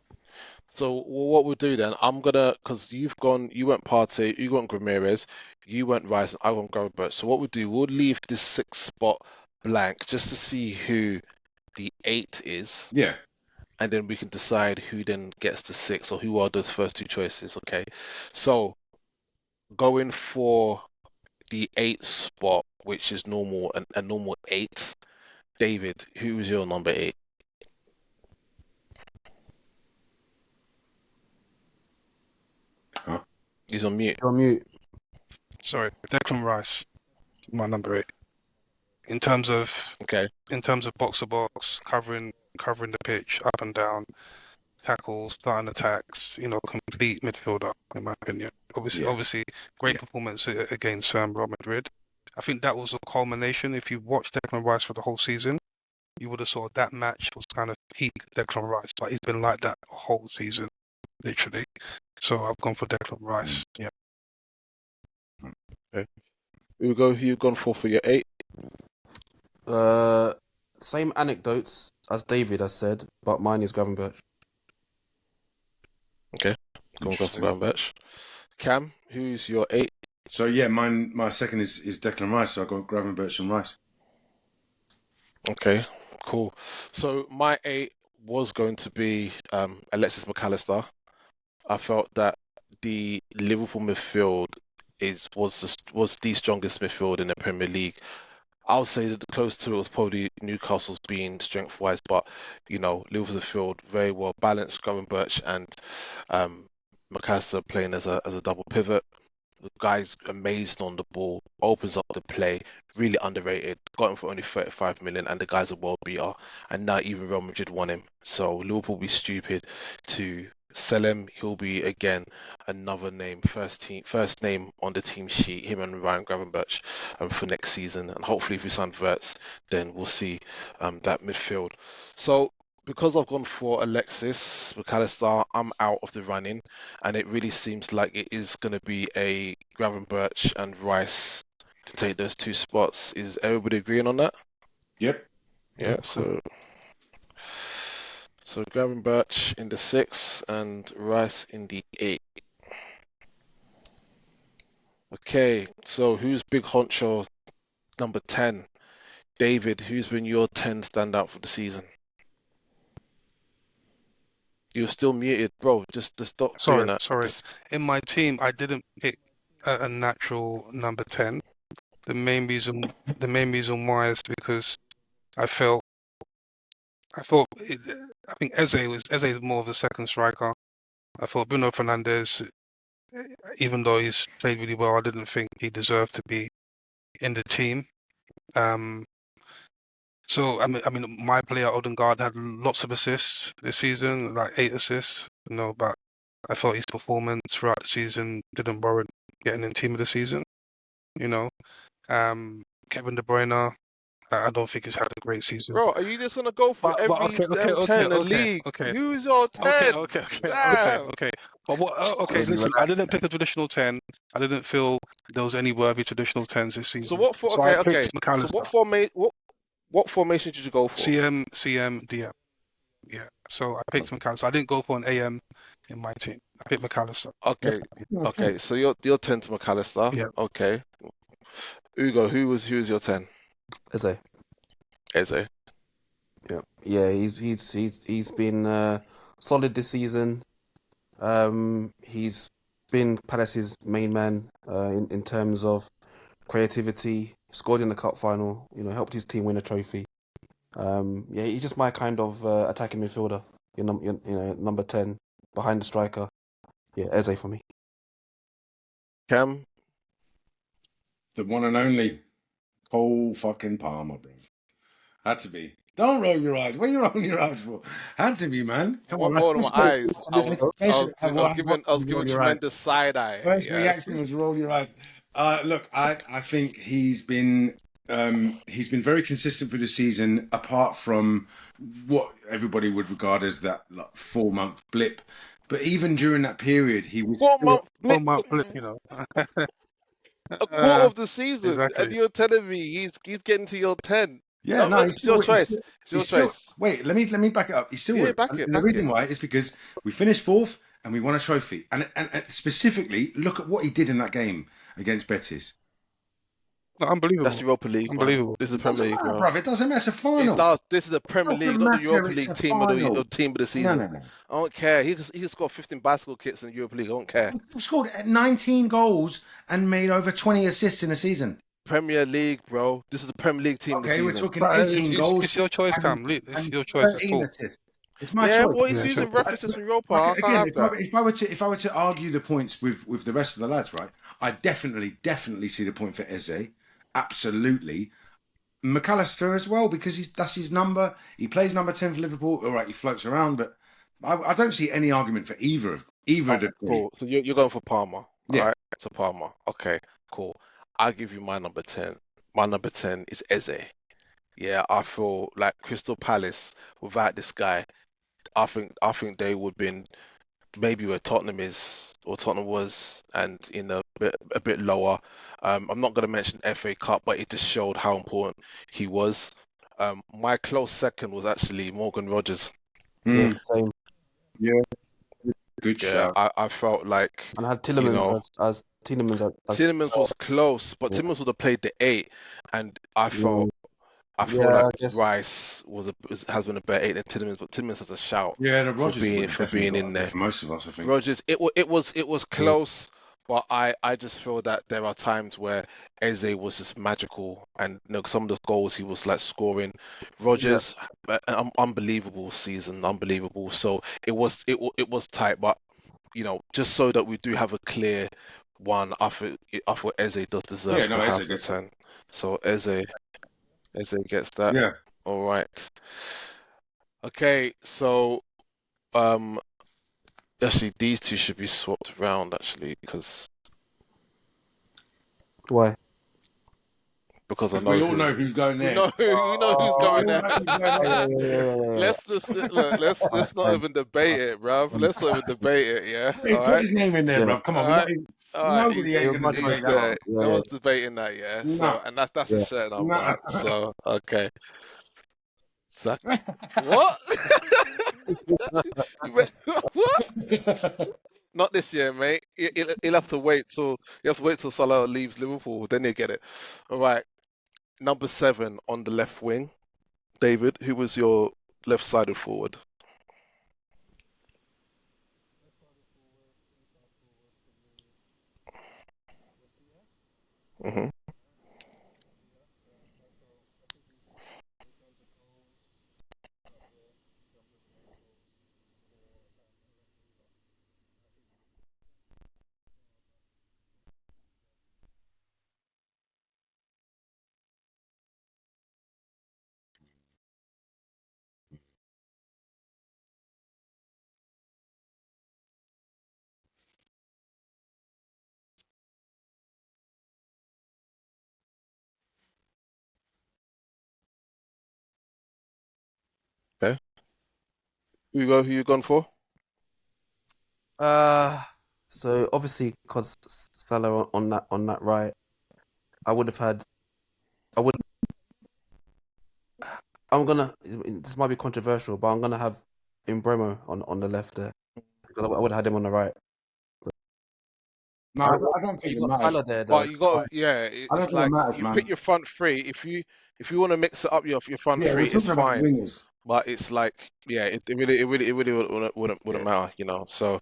A: So what we'll do then, because you went Partey, you went Ramirez, you went Rice, and I went Gravenberch. So what we'll do, we'll leave this sixth spot blank just to see who the 8 is.
D: Yeah.
A: And then we can decide who then gets the 6 or who are those first 2 choices. Okay. So going for the 8 spot, which is normal, a normal 8. David, who is your number 8?
D: Huh?
A: He's on mute.
C: You're on mute.
B: Sorry, Declan Rice, my number 8. In terms of box to box, covering the pitch up and down, tackles, starting attacks, complete midfielder in my opinion. Obviously, great performance against Real Madrid. I think that was a culmination. If you watched Declan Rice for the whole season, you would have saw that match was kind of peak Declan Rice, but he's been like that the whole season, literally. So I've gone for Declan Rice. Yeah.
A: Okay. Hugo, who you gone for your 8?
C: Same anecdotes as David has said, but mine is Gravenberch.
A: Okay, go for Gravenberch. Cam, who's your 8?
D: So yeah, my second is Declan Rice. So I got Gravenberch and Rice.
A: Okay, cool. So my 8 was going to be Alexis McAllister. I felt that the Liverpool midfield was the strongest midfield in the Premier League. I would say that close to it was probably Newcastle's being strength-wise, but Liverpool's midfield very well balanced. Gravenberch and McAllister playing as a double pivot. The guy's amazing on the ball, opens up the play, really underrated. Got him for only 35 million, and the guy's a world beater. And now even Real Madrid want him. So Liverpool will be stupid to sell him. He'll be again another name, first name on the team sheet. Him and Ryan Gravenberch for next season. And hopefully, if we sign Verts, then we'll see that midfield. So because I've gone for Alexis McAllister, I'm out of the running, and it really seems like it is going to be a Gravenberch and Rice to take those 2 spots. Is everybody agreeing on that?
D: Yep.
A: Yeah. So Gravenberch in the 6 and Rice in the 8. Okay. So who's big honcho number 10? David, who's been your 10 standout for the season? You're still muted, bro. Just stop doing that.
B: Sorry. In my team, I didn't pick a natural number 10. The main reason why is because I think Eze is more of a second striker. I thought Bruno Fernandes, even though he's played really well, I didn't think he deserved to be in the team. So I mean, my player Odegaard had lots of assists this season, like 8 assists. But I thought his performance throughout the season didn't warrant getting in team of the season. Kevin De Bruyne, I don't think he's had a great season.
A: Bro, are you just gonna go for every 10 in the league?
B: Okay.
A: Who's your 10?
B: Okay. But listen, I didn't pick a traditional 10. I didn't feel there was any worthy traditional 10s this season.
A: So what for?
B: I
A: Okay.
B: picked McAllister.
A: So what formation did you go for?
B: CM, DM. Yeah. So I picked McAllister. I didn't go for an AM in my team. I picked McAllister.
A: Okay, okay. So you're 10 to McAllister.
B: Yeah.
A: Okay. Ugo, who was your 10?
C: Eze.
A: Eze.
C: Yeah. He's been solid this season. He's been Palace's main man in terms of creativity. Scored in the cup final. Helped his team win a trophy. Yeah, he's just my kind of attacking midfielder. Number 10 behind the striker. Yeah, Eze for me.
A: Cam?
D: The one and only Cole fucking Palmer, bro. Had to be. Don't roll your eyes. What are you rolling your eyes for? Had to be, man. Come
A: What
D: on.
A: rolled my eyes? I was
D: Roll
A: giving
D: your eyes.
A: tremendous side eye.
D: First
A: Yes.
D: reaction was roll your eyes. Look, I think he's been very consistent for the season, apart from what everybody would regard as that 4-month blip. But even during that period, he was
A: 4-month blip,
B: 4-month flip, you know.
A: a quarter of the season,
B: Exactly.
A: and you're telling me he's getting to your 10.
D: Yeah, no,
A: it's your choice. It's your choice.
D: Wait, let me back it up. He still would.
A: Back
D: And
A: it.
D: the reason why is because we finished fourth and we won a trophy. And specifically, look at what he did in that game against Betis.
B: No, unbelievable.
A: That's Europa League.
B: Unbelievable.
A: Man. This is the Premier League, bro.
D: Bruv, it doesn't matter. It's a final.
A: It does. This is the Premier League, not the Europa League team of the season.
D: No.
A: I don't care. He can score 15 bicycle kicks in the Europa League. I don't care.
D: He scored 19 goals and made over 20 assists in a season.
A: Premier League, bro. This is the Premier League team of the season.
D: Okay, we're talking 18 goals.
B: It's your choice, Cam. It's your choice. It's full.
D: It's my choice.
A: Yeah, well, he's using references from Europa. I can't have that.
D: If I were to argue the points with the rest of the lads, right, I definitely see the point for Eze. Absolutely. McAllister as well, because that's his number. He plays number 10 for Liverpool. All right, he floats around, but I don't see any argument for either of the
A: Cool. So you're going for Palmer.
D: Yeah.
A: All right. So Palmer. Okay, cool. I'll give you my number 10. My number 10 is Eze. Yeah, I feel like Crystal Palace without this guy, I think they would have been maybe where Tottenham is or Tottenham was, and in a bit lower. I'm not going to mention FA Cup, but it just showed how important he was. My close second was actually Morgan Rogers.
C: Yeah, same.
D: Yeah. Good shout.
A: I felt like,
C: And I had Tielemans as Tielemans.
A: Tielemans was close, but Tielemans would have played the 8, and I feel
C: I guess.
A: Rice has been a better 8 than Tielemans, but Tielemans has a shout.
D: Yeah, the Rogers
A: for being in there
D: for most of us, I think.
A: Rogers, it was close, but I just feel that there are times where Eze was just magical, and some of the goals he was like scoring. Rogers, unbelievable season, unbelievable. So it was tight, but just so that we do have a clear one, I thought Eze does deserve to have the 10. So Eze gets that.
D: Yeah.
A: All right. Okay, so actually these two should be swapped around actually because
C: Why?
A: I know
D: we all know who's going there.
A: we know who's going there.
C: Let's
A: Let's not even debate it, bruv. Let's not even debate it, yeah.
D: Hey, put his name in there, bruv. Come on. Nobody ain't gonna debate that.
A: No one's debating that, yeah. So and that's a shirt I'm buying. So okay. So, what? What? Not this year, mate. He'll have to wait till Salah leaves Liverpool, then you get it. All right. Number 7 on the left wing. David, who was your left-sided forward? Mm-hmm. Okay. Who you gone for?
C: So obviously, because Salah on that right, I would have had. I'm gonna. This might be controversial, but I'm gonna have in Bremo on the left there. Because I would have had him on the right.
D: No, I don't think
C: You
D: it
C: got
D: matters.
C: Salah there though.
A: But you got
D: I don't
A: it's
D: think it
A: like
D: matters,
A: you pick
D: man.
A: your front three. If you want to mix it up your front
D: Yeah, we're
A: three, it's
D: talking about
A: fine.
D: wingers.
A: But it's like it really wouldn't matter, you know. So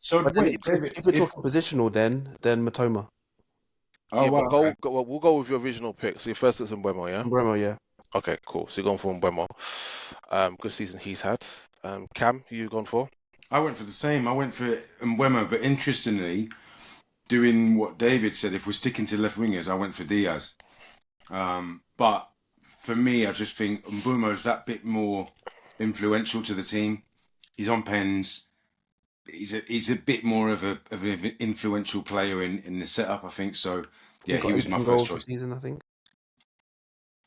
D: So
C: But then
D: wait, David,
C: if we're talking positional, then Matoma
D: oh
A: yeah, but
D: well, okay.
A: we'll go with your original pick. So your first is Mbeumo, yeah.
C: and Bremo, yeah.
A: Okay, cool. So you're going for Mbeumo. Good season he's had. Cam, who you gone for?
D: I went for the same. I went for Mbeumo, but interestingly, doing what David said, if we're sticking to left wingers, I went for Diaz. But for me, I just think Mbeumo's that bit more influential to the team. He's on pens. He's a bit more of an influential player in the setup, I think. So yeah,
C: He got
D: he was my
C: 18
D: first
C: goals
D: choice.
C: this season, I think.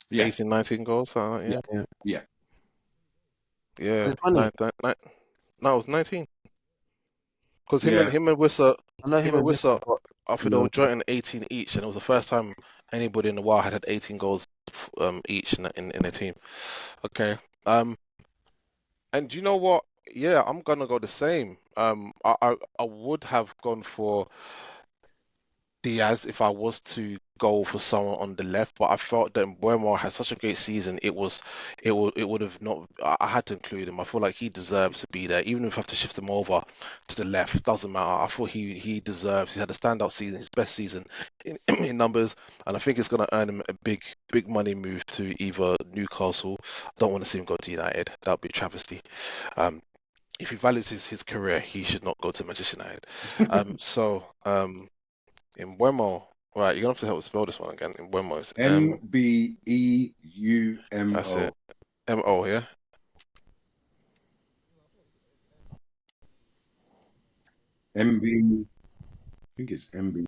D: Yeah,
A: 18, 19 goals. Yeah.
C: Yeah.
A: Yeah.
C: It's funny.
A: No, it was 19. Because
D: Yeah.
A: him and Wissa,
C: I know him and
A: Wissa,
C: Wissa got
A: I think they were joint in 18 each, and it was the first time anybody in the world had 18 goals each in a team. Okay. And do you know what? Yeah, I'm gonna go the same. I would have gone for Diaz if I was to go for someone on the left, but I felt that Mbeumo had such a great season. It would have not. I had to include him. I feel like he deserves to be there, even if I have to shift him over to the left. Doesn't matter. I thought he deserves. He had a standout season, his best season in numbers, and I think it's gonna earn him a big money move to either Newcastle. I don't want to see him go to United. That would be a travesty. If he values his career, he should not go to Manchester United. In Wemo, right, you're gonna have to help us spell this one again. In Wemo, it's that's it.
D: Mbeumo.
A: Mo, yeah.
D: MB. I think it's MB.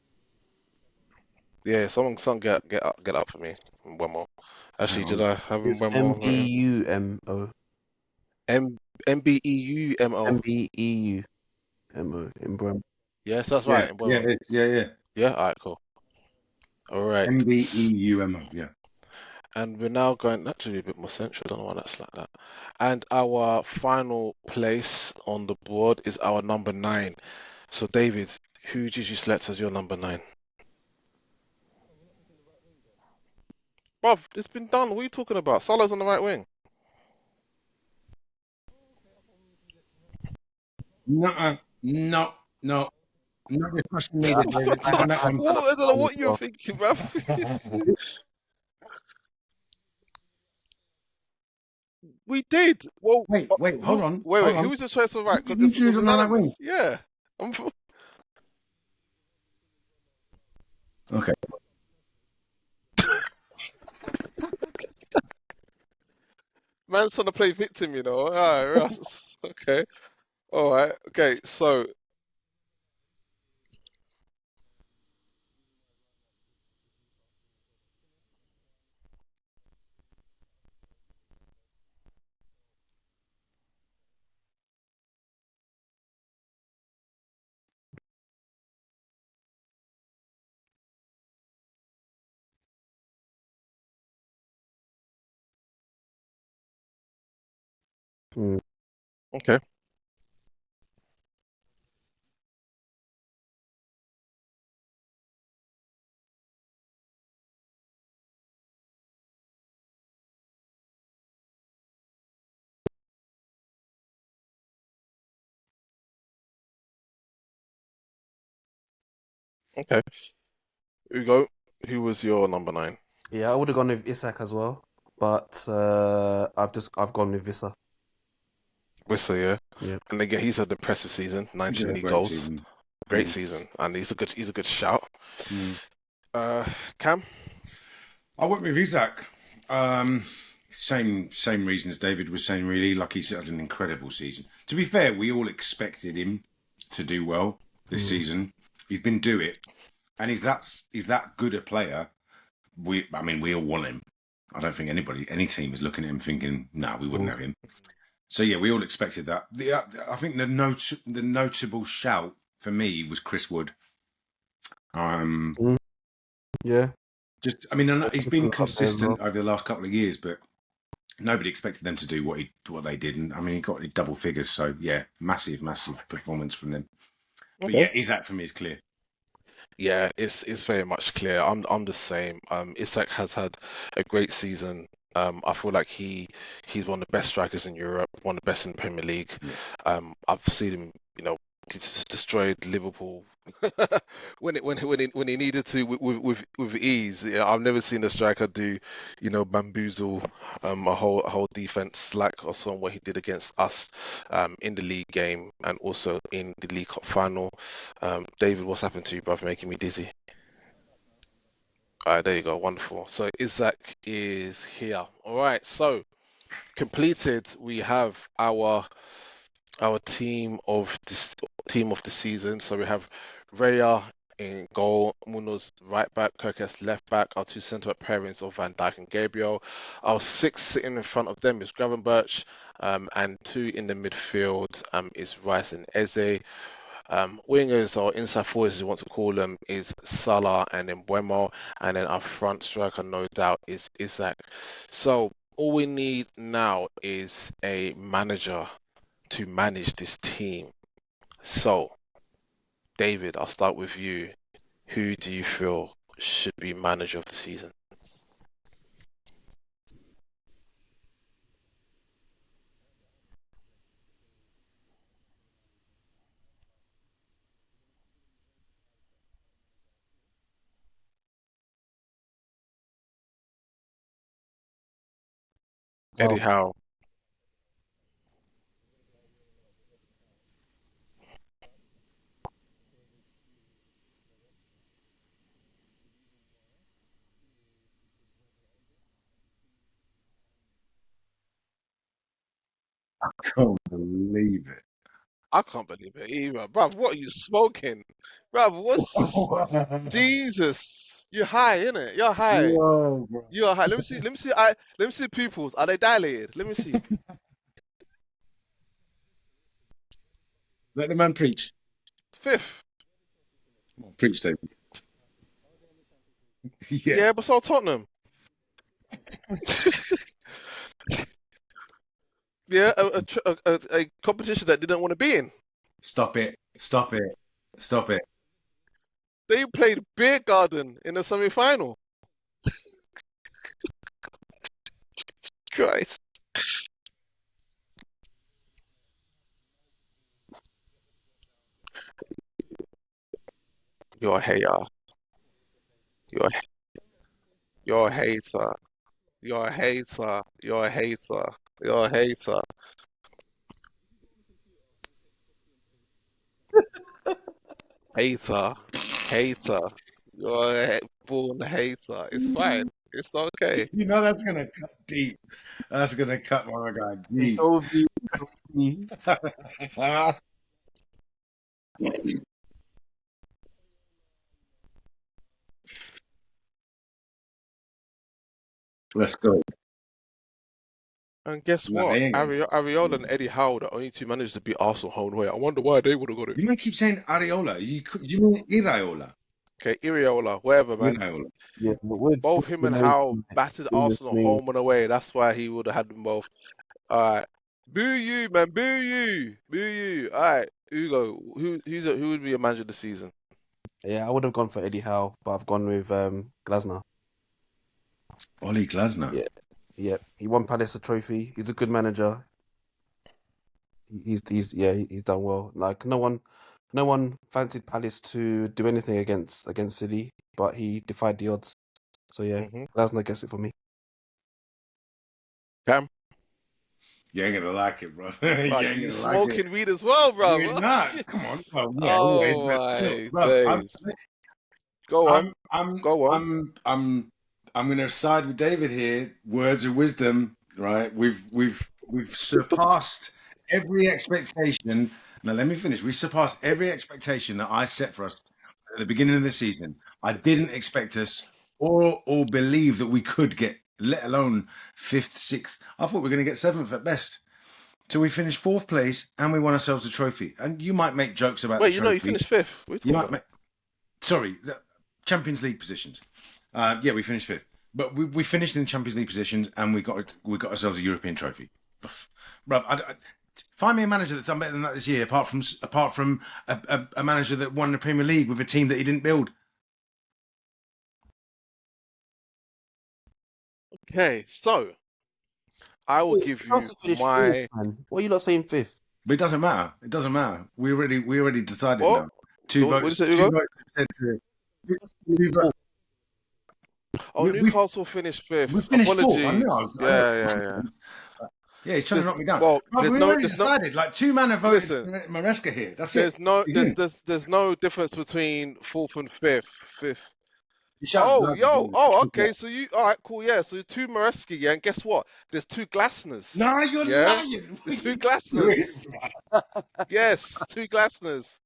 A: Yeah, someone get up for me. In Wemo. Actually,
D: Hang
A: did
D: on.
A: I have in
C: it's
A: Wemo?
C: MBUMO.
A: MBEUMO.
C: MBEUMO in Bremo.
A: Yes, that's
D: Yeah,
A: right. In
D: yeah,
A: Wemo.
D: yeah.
A: Yeah, all right, cool. All right.
D: MBEUMO. Yeah.
A: And we're now going actually a bit more central. I don't know why that's like that. And our final place on the board is our number 9. So, David, who did you select as your number 9? Bruv, it's been done. What are you talking about? Salah's on the right wing.
D: No. No discussion needed,
A: I
D: David. Take on that one.
A: don't know what you were thinking, bruv. We did. Well,
D: Wait, hold on.
A: wait. Who was your choice for right?
D: You
A: Because
D: choose
A: it's
D: on the right wing.
A: unanimous. Yeah.
D: Okay.
A: Man's trying to play victim, you know. All right, Russ. Okay. All right. Okay. So, okay. Okay. Ugo, who was your number 9?
C: Yeah, I would have gone with Isak as well, but I've gone with Vissa.
A: Wissa, yeah.
C: Yeah.
A: And again, he's had an impressive season. 19
D: Yeah,
A: league
D: great
A: goals.
D: season.
A: Great season. And he's a good shout.
D: Mm.
A: Cam?
D: I went with Isaac. Same reasons David was saying, really. Like, he's had an incredible season. To be fair, we all expected him to do well this season. He's been doing it, and he's that good a player. We all want him. I don't think any team is looking at him thinking, "No, we wouldn't have him." So yeah, we all expected that. I think the notable shout for me was Chris Wood.
C: Yeah.
D: I know he's been
C: Up there as
D: consistent
C: well.
D: over the last couple of years, but nobody expected them to do what they did, and I mean, he got double figures. So yeah, massive performance from them. But
A: Okay.
D: yeah, Isak for me is clear.
A: Yeah, it's very much clear. I'm the same. Isak has had a great season. I feel like he's one of the best strikers in Europe, one of the best in the Premier League.
D: Yeah.
A: I've seen him, he just destroyed Liverpool when he needed to with ease. Yeah, I've never seen a striker do, bamboozle a whole defense slack or something what he did against us in the league game and also in the League Cup final. David, what's happened to you, brother? Making me dizzy. All right, there you go. Wonderful. So Isaac is here. All right. So completed. We have our team of the season. So we have Raya in goal, Munoz right back, Kirkes left back. Our two centre back pairings of Van Dijk and Gabriel. Our six sitting in front of them is Gravenberch, and two in the midfield is Rice and Eze. Wingers or inside forwards, as you want to call them, is Salah and then Mbeumo, and then our front striker, no doubt, is Isaac. So all we need now is a manager to manage this team. So, David, I'll start with you. Who do you feel should be manager of the season? Eddie
C: Oh,
A: Howe.
D: Can't believe it.
A: I can't believe it either. Bruv, what are you smoking? Bruv, what's this? Jesus. You're high, innit? You're high.
D: Whoa, bro.
A: You're high. Let me see pupils. Are they dilated? Let me see.
D: Let the man preach.
A: Fifth.
D: Come on, preach, David. Yeah.
A: Yeah, but so Tottenham. Yeah, a competition that didn't want to be in.
D: Stop it. Stop it. Stop it.
A: They played Beer Garden in the semi-final. Christ. You're a hater. You're a, you're a hater. You're a hater. You're a hater. You're a hater. Hater. Hater. You're a born hater. It's fine. It's okay.
D: You know that's gonna cut deep. That's gonna cut my guy
C: it's
D: deep.
C: OV.
D: Let's go.
A: And guess
D: No,
A: what?
D: they ain't gonna.
A: Areola and Eddie Howe, the only two managers to beat Arsenal home and away. I wonder why they would have got it.
D: You man keep saying Areola. You mean Iraola?
A: Okay, Iriola, whatever, man.
D: Iraola.
C: Yeah, we're
A: Both him and Howe battered Arsenal
C: listening.
A: home and away. That's why he would have had them both. All right. Boo you, man. Boo you. Boo you. All right. Hugo, who would be your manager this season?
C: Yeah, I would have gone for Eddie Howe, but I've gone with Glasner.
D: Ollie Glasner.
C: Yeah, he won Palace a trophy. He's a good manager. He's done well. Like no one fancied Palace to do anything against City, but he defied the odds. So yeah,
A: Mhm.
C: Glasner gets it for me.
A: Cam?
D: You ain't gonna like it, bro.
A: Oh,
D: you ain't
A: you
D: gonna like
A: smoking
D: it.
A: weed as well, bro.
D: You're not. Come on. Well, yeah,
A: Oh
D: but
A: my
D: still, bro.
A: days. Go on. Go on.
D: I'm gonna side with David here. Words of wisdom, right? We've surpassed every expectation. Now let me finish. We surpassed every expectation that I set for us at the beginning of the season. I didn't expect us or believe that we could get, let alone fifth, sixth. I thought we were gonna get seventh at best. So we finished fourth place and we won ourselves a trophy. And you might make jokes about
A: Wait,
D: the
A: you
D: trophy.
A: finished fifth. What are you
D: You
A: talking
D: might
A: about?
D: make, sorry, the Champions League positions. Yeah, we finished fifth. But we finished in the Champions League positions, and we got ourselves a European trophy. Bruv, find me a manager that's done better than that this year, apart from a manager that won the Premier League with a team that he didn't build.
A: Okay, so I will give you my.
C: What are you not saying fifth?
D: But it doesn't matter. It doesn't matter. We already decided
A: What?
D: now. Two
A: So what
D: votes.
A: did you say,
D: Two
A: Hugo?
D: votes said to. Two votes.
A: Oh, Newcastle finished fifth.
D: We finished fourth. I
A: Apologies.
D: know.
A: Yeah.
D: Yeah, he's trying to knock me down.
A: Well,
D: But we already decided. Like 2 men have voted
A: Listen,
D: Maresca here. That's
A: there's
D: it.
A: no
D: Begin.
A: there's no difference between fourth and fifth.
D: Oh,
A: Okay. So you all right? Cool. Yeah. So 2 Maresca. Yeah. And guess what? There's 2 Glasners.
D: No, you're
A: Yeah?
D: lying.
A: There's 2 Glasners. Yes, 2 Glasners.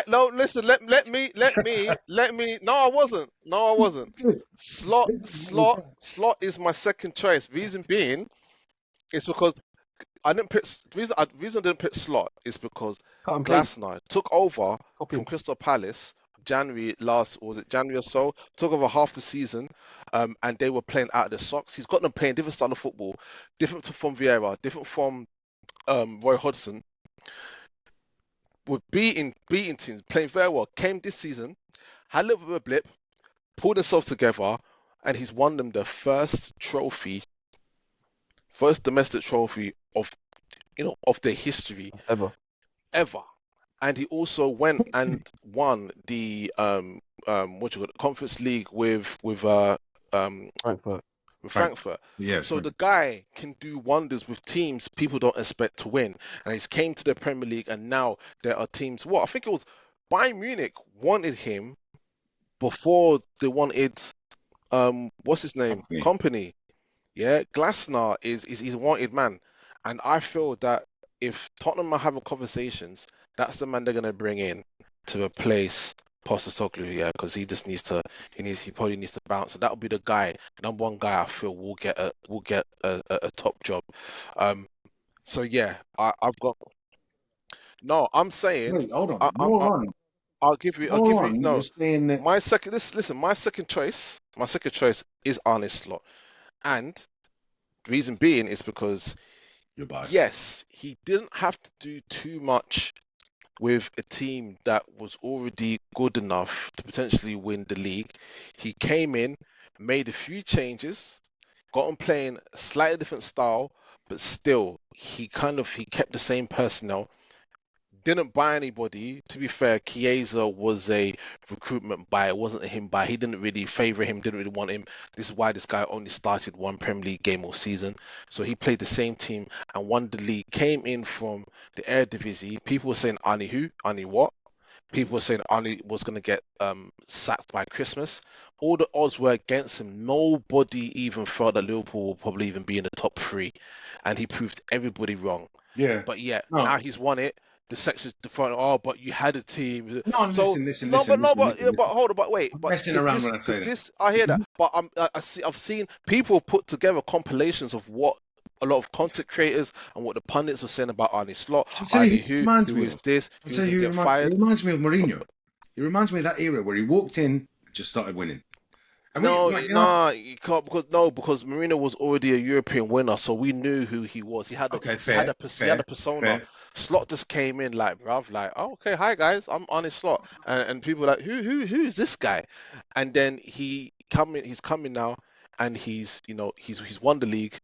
A: No, listen. Let me. No, I wasn't. Slot is my second choice. Reason being, is because I didn't pick. Reason I didn't pick Slot is because Glasner took over from Crystal Palace January or so. Took over half the season, and they were playing out of their socks. He's got them playing different style of football, different from Vieira, different from Roy Hodgson. With beating teams, playing very well. Came this season, had a little bit of a blip, pulled themselves together, and he's won them the first domestic trophy of their history
C: Ever.
A: And he also went and won the Conference League with
C: Frankfurt.
A: Frankfurt.
D: Yeah.
A: So the guy can do wonders with teams people don't expect to win. And he's came to the Premier League, and now there are teams. I think it was Bayern Munich wanted him before they wanted what's his name? Company. Yeah, Glasner is a wanted man, and I feel that if Tottenham are having conversations, that's the man they're gonna bring in to replace Postecoglou, yeah, because he probably needs to bounce. So that'll be the guy, number one guy I feel will get a top job. So yeah, I've got. No, I'm saying.
D: Wait, hold on.
A: I'll give you. No,
D: you're saying that...
A: my second. Listen. My second choice is Arne Slot, and the reason being is because yes, he didn't have to do too much with a team that was already good enough to potentially win the league. He came in, made a few changes, got them playing a slightly different style, but still he kept the same personnel. Didn't buy anybody. To be fair, Chiesa was a recruitment buy. It wasn't a him buy. He didn't really favour him, didn't really want him. This is why this guy only started 1 Premier League game all season. So he played the same team and won the league. Came in from the Eredivisie. People were saying, Arnie who? Arnie what? People were saying Arnie was going to get sacked by Christmas. All the odds were against him. Nobody even thought that Liverpool will probably even be in the top 3. And he proved everybody wrong.
D: Yeah.
A: But yeah, now he's won it. The section, the front. But you had a team.
D: No, listen. But
A: hold on. But wait.
D: I'm messing around when I say that.
A: I hear that. But I've seen people put together compilations of what a lot of content creators and what the pundits were saying about Arne Slot. Arnie who is this? Who's going to get fired?
D: He reminds me of Mourinho. He reminds me of that era where he walked in and just started winning.
A: You can't because Mourinho was already a European winner, so we knew who he was. He had a persona.
D: Fair.
A: Slot just came in like, bruv, like, oh, okay, hi guys, I'm Arne Slot, and people were like, who is this guy? And then he's coming now, and he's won the league,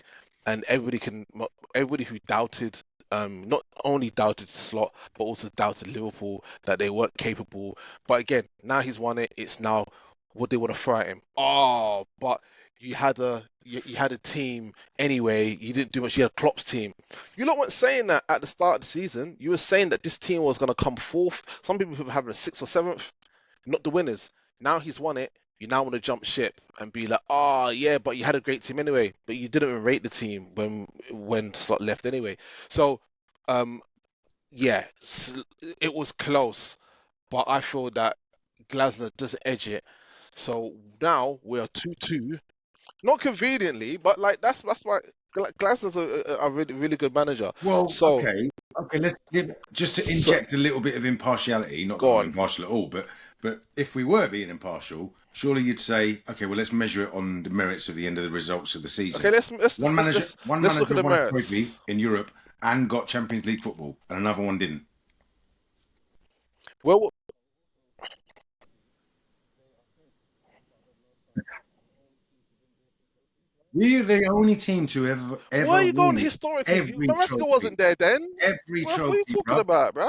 A: and everybody who doubted. Not only doubted Slot, but also doubted Liverpool that they weren't capable. But again, now he's won it. It's now would they would have thrown at him. Oh, but you had a team anyway. You didn't do much. You had Klopp's team. You lot weren't saying that at the start of the season. You were saying that this team was going to come fourth. Some people were having a 6th or 7th, not the winners. Now he's won it. You now want to jump ship and be like, oh yeah, but you had a great team anyway. But you didn't even rate the team when Slot left anyway. So, yeah, it was close, but I feel that Glasner doesn't edge it. So now we are 2-2. Not conveniently, but like that's why Glasner's a really, really good manager.
D: Well,
A: so,
D: okay, let's give just to inject a little bit of impartiality. Not that I'm impartial at all, but But if we were being impartial, surely you'd say, okay, well, let's measure it on the merits of the end of the results of the season.
A: Okay,
D: One manager
A: look at the
D: won a
A: merits.
D: trophy in Europe and got Champions League football, and another one didn't.
A: Well,
D: We're the only team to ever
A: why are you going
D: win
A: historically?
D: every
A: Maresca
D: trophy.
A: wasn't there then.
D: Every
A: What are
D: trophy,
A: you talking
D: bro.
A: about, bro?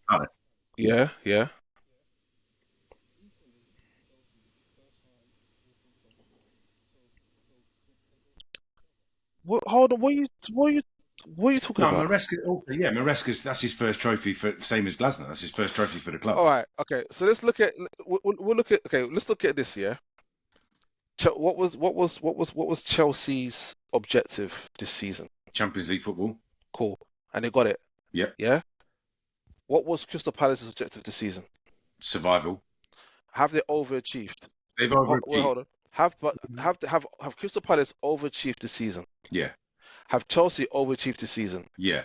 D: Palace.
A: Yeah, yeah. Hold on, what are you talking
D: No,
A: about?
D: Maresca. Also, yeah, Maresca's. That's his first trophy for same as Glasner. That's his first trophy for the club.
A: All right, okay. So let's look at we'll look at okay. Let's look at this. Yeah. What was Chelsea's objective this season?
D: Champions League football.
A: Cool, and they got it.
D: Yep.
A: Yeah. What was Crystal Palace's objective this season?
D: Survival.
A: Have they overachieved?
D: They've
A: Wait,
D: overachieved.
A: hold on. Have Crystal Palace overachieved this season?
D: Yeah.
A: Have Chelsea overachieved this season?
D: Yeah.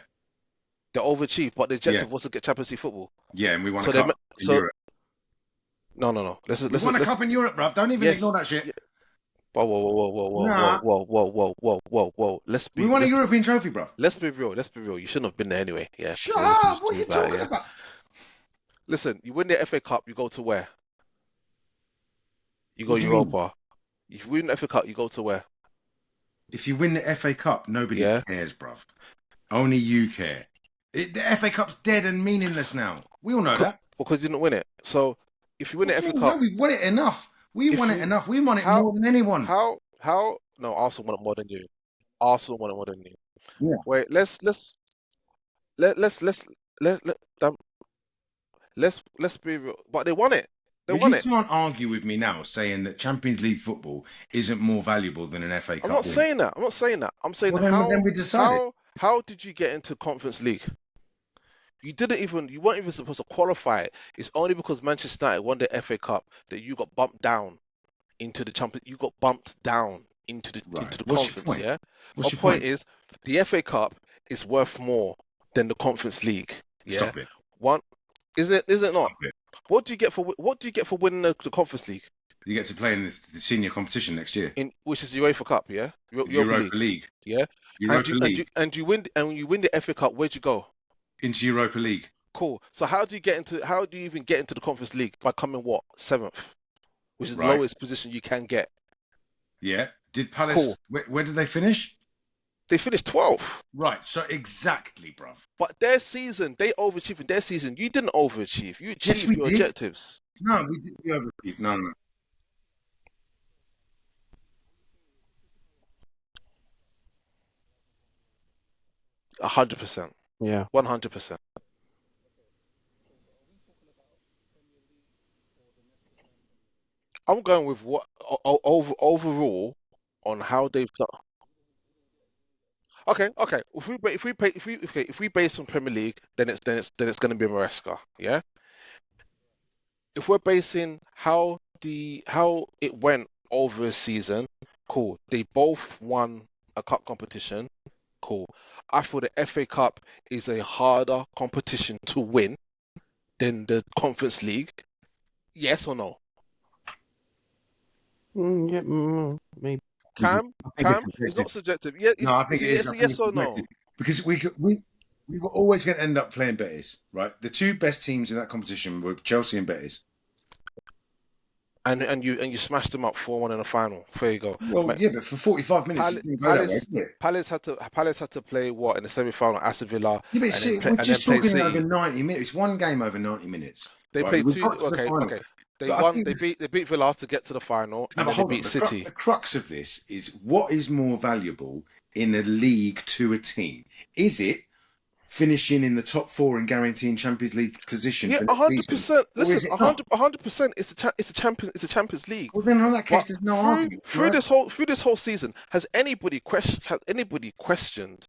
A: They overachieved, but the objective was to get Champions League football.
D: Yeah, and we won
A: So
D: a
A: they
D: cup
A: ma-
D: in
A: so-
D: Europe.
A: No.
D: We won a cup in Europe, bruv. Don't even
A: Yes.
D: ignore that shit.
A: Whoa.
D: Nah.
A: Whoa.
D: We won a European trophy, bruv.
A: Let's be real. You shouldn't have been there anyway. Yeah.
D: Shut
A: So let's
D: up.
A: just
D: What are you
A: talk about it,
D: talking
A: yeah.
D: about?
A: Listen, you win the FA Cup, you go to where? You go
D: What do you mean?
A: Europa. If you win the FA Cup, you go to where?
D: If you win the FA Cup, nobody
A: Yeah.
D: cares, bruv. Only you care. The FA Cup's dead and meaningless now. We all know that.
A: Because you didn't win it. So if you win
D: What
A: the
D: do you
A: FA
D: mean? No,
A: Cup,
D: we've won it enough. We
A: If
D: won it
A: you-
D: enough. We won it
A: how-
D: more than anyone.
A: how? No, Arsenal won it more than you. Arsenal won it more than you.
D: Yeah.
A: Wait, let's be real. But they won it. They
D: But
A: won
D: you
A: it.
D: can't argue with me now saying that Champions League football isn't more valuable than an FA Cup.
A: I'm not
D: win.
A: saying that. I'm saying
D: Well, then we decided.
A: how did you get into Conference League? You weren't even supposed to qualify it. It's only because Manchester United won the FA Cup that you got bumped down into the champion. You got bumped down into the
D: Right.
A: into the
D: What's your
A: conference.
D: point?
A: Yeah.
D: What's
A: My
D: your
A: point is the FA Cup is worth more than the Conference League. Yeah.
D: Stop it.
A: One, is it not?
D: Stop it.
A: What do you get for winning the Conference League?
D: You get to play in the senior competition next year.
A: In which is the UEFA Cup, yeah.
D: Europa League.
A: Yeah.
D: Europa League.
A: And you win the FA Cup. Where'd you go?
D: Into Europa League.
A: Cool. So how do you even get into the Conference League by coming what 7th, which is the
D: Right.
A: lowest position you can get?
D: Yeah. Did Palace?
A: Cool.
D: Where did they finish?
A: They finished 12th,
D: Right. So exactly, bruv.
A: but their season they overachieved. In their season, you didn't overachieve. You
D: Yes,
A: achieved
D: we
A: your
D: did.
A: objectives.
D: No, we did. We overachieved. No.
A: 100%,
C: Yeah.
A: 100%. I'm going with what overall on how they've done. Okay. If we base on Premier League, then it's going to be Maresca, yeah. If we're basing how it went over a season, cool. They both won a cup competition, cool. I feel the FA Cup is a harder competition to win than the Conference League. Yes or no?
C: Maybe.
A: Cam,
D: I think it's
A: it's not subjective. Yeah,
D: No, I think it is.
A: It's
D: I
A: a
D: think
A: yes
D: it's
A: or no.
D: subjective. Because we were always going to end up playing Betis, right? The two best teams in that competition were Chelsea and Betis.
A: And you smashed them up 4-1 in the final. There you go.
D: Well, yeah, but for 45 minutes, it didn't go that way, did it?
A: Palace had to play what in the semi-final? Aston Villa.
D: Yeah, but
A: and
D: see,
A: then play-
D: we're
A: and
D: just
A: then play
D: talking
A: City.
D: over 90 minutes. It's one game over 90 minutes.
A: They
D: right?
A: played
D: We've
A: two.
D: got to the
A: Okay.
D: final.
A: They
D: But I
A: won.
D: think
A: They beat Villa to get to the final,
D: No,
A: and
D: but
A: then they
D: hold on.
A: beat City.
D: The crux of this is what is more valuable in a league to a team? Is it finishing in the top four and guaranteeing Champions League position?
A: Yeah,
D: for next
A: 100%.
D: season? Or is
A: Listen,
D: it not?
A: 100%. It's a Champions League.
D: Well, then in that case,
A: But
D: there's no argument.
A: through
D: right?
A: this whole season, has anybody questioned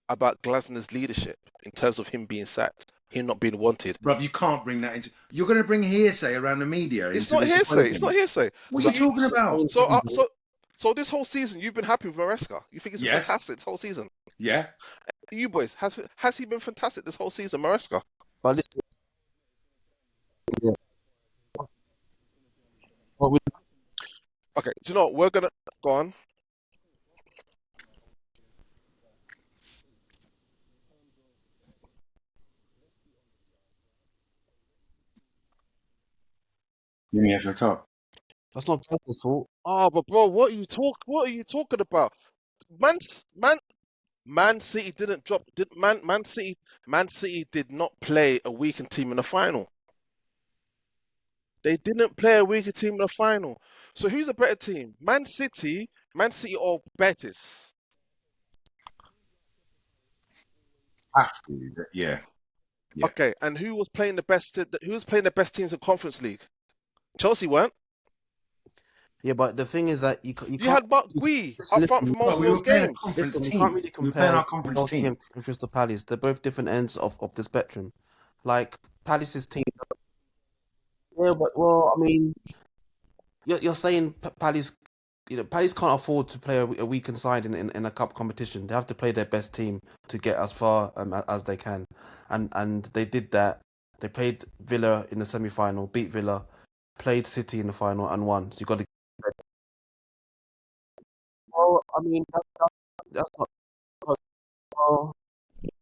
A: about Glasner's leadership in terms of him being sacked, him not being wanted?
D: Bruv, you can't bring that into. You're going to bring hearsay around the media.
A: It's
D: into
A: not
D: this
A: hearsay.
D: equation.
A: It's not hearsay.
D: What are you talking about?
A: So this whole season, you've been happy with Maresca. You think he's been
D: Yes.
A: fantastic this whole season.
D: Yeah.
A: You boys, has he been fantastic this whole season, Maresca?
C: But listen, yeah. But we,
A: Okay, do you know what? We're gonna go on.
D: You mean FA Cup?
C: that's not Glasner's fault.
A: Oh, but bro, what are you talking about? Man, Man City didn't drop. Man City did not play a weakened team in the final. They didn't play a weaker team in the final. So who's a better team? Man City or Betis?
D: Have to. Yeah. Yeah.
A: Okay, and who was playing the best? Who was playing the best teams in Conference League? Chelsea weren't.
C: Yeah, but the thing is that you
A: You
C: can't.
A: had Gui
C: Listen,
A: up front for
C: listen,
A: most
D: Well,
A: of
D: we
A: those
D: were playing a
A: games.
D: conference
C: listen. You
D: team.
C: can't really
D: We were playing our
C: compare
D: conference
C: Chelsea
D: team.
C: and Crystal Palace. They're both different ends of the spectrum. Like Palace's team. Yeah, but well, I mean, you're saying Palace. Palace can't afford to play a weakened side in a cup competition. They have to play their best team to get as far as they can, and they did that. They played Villa in the semi-final, beat Villa, played City in the final, and won. So you got to. Well, I mean, that's not. Well,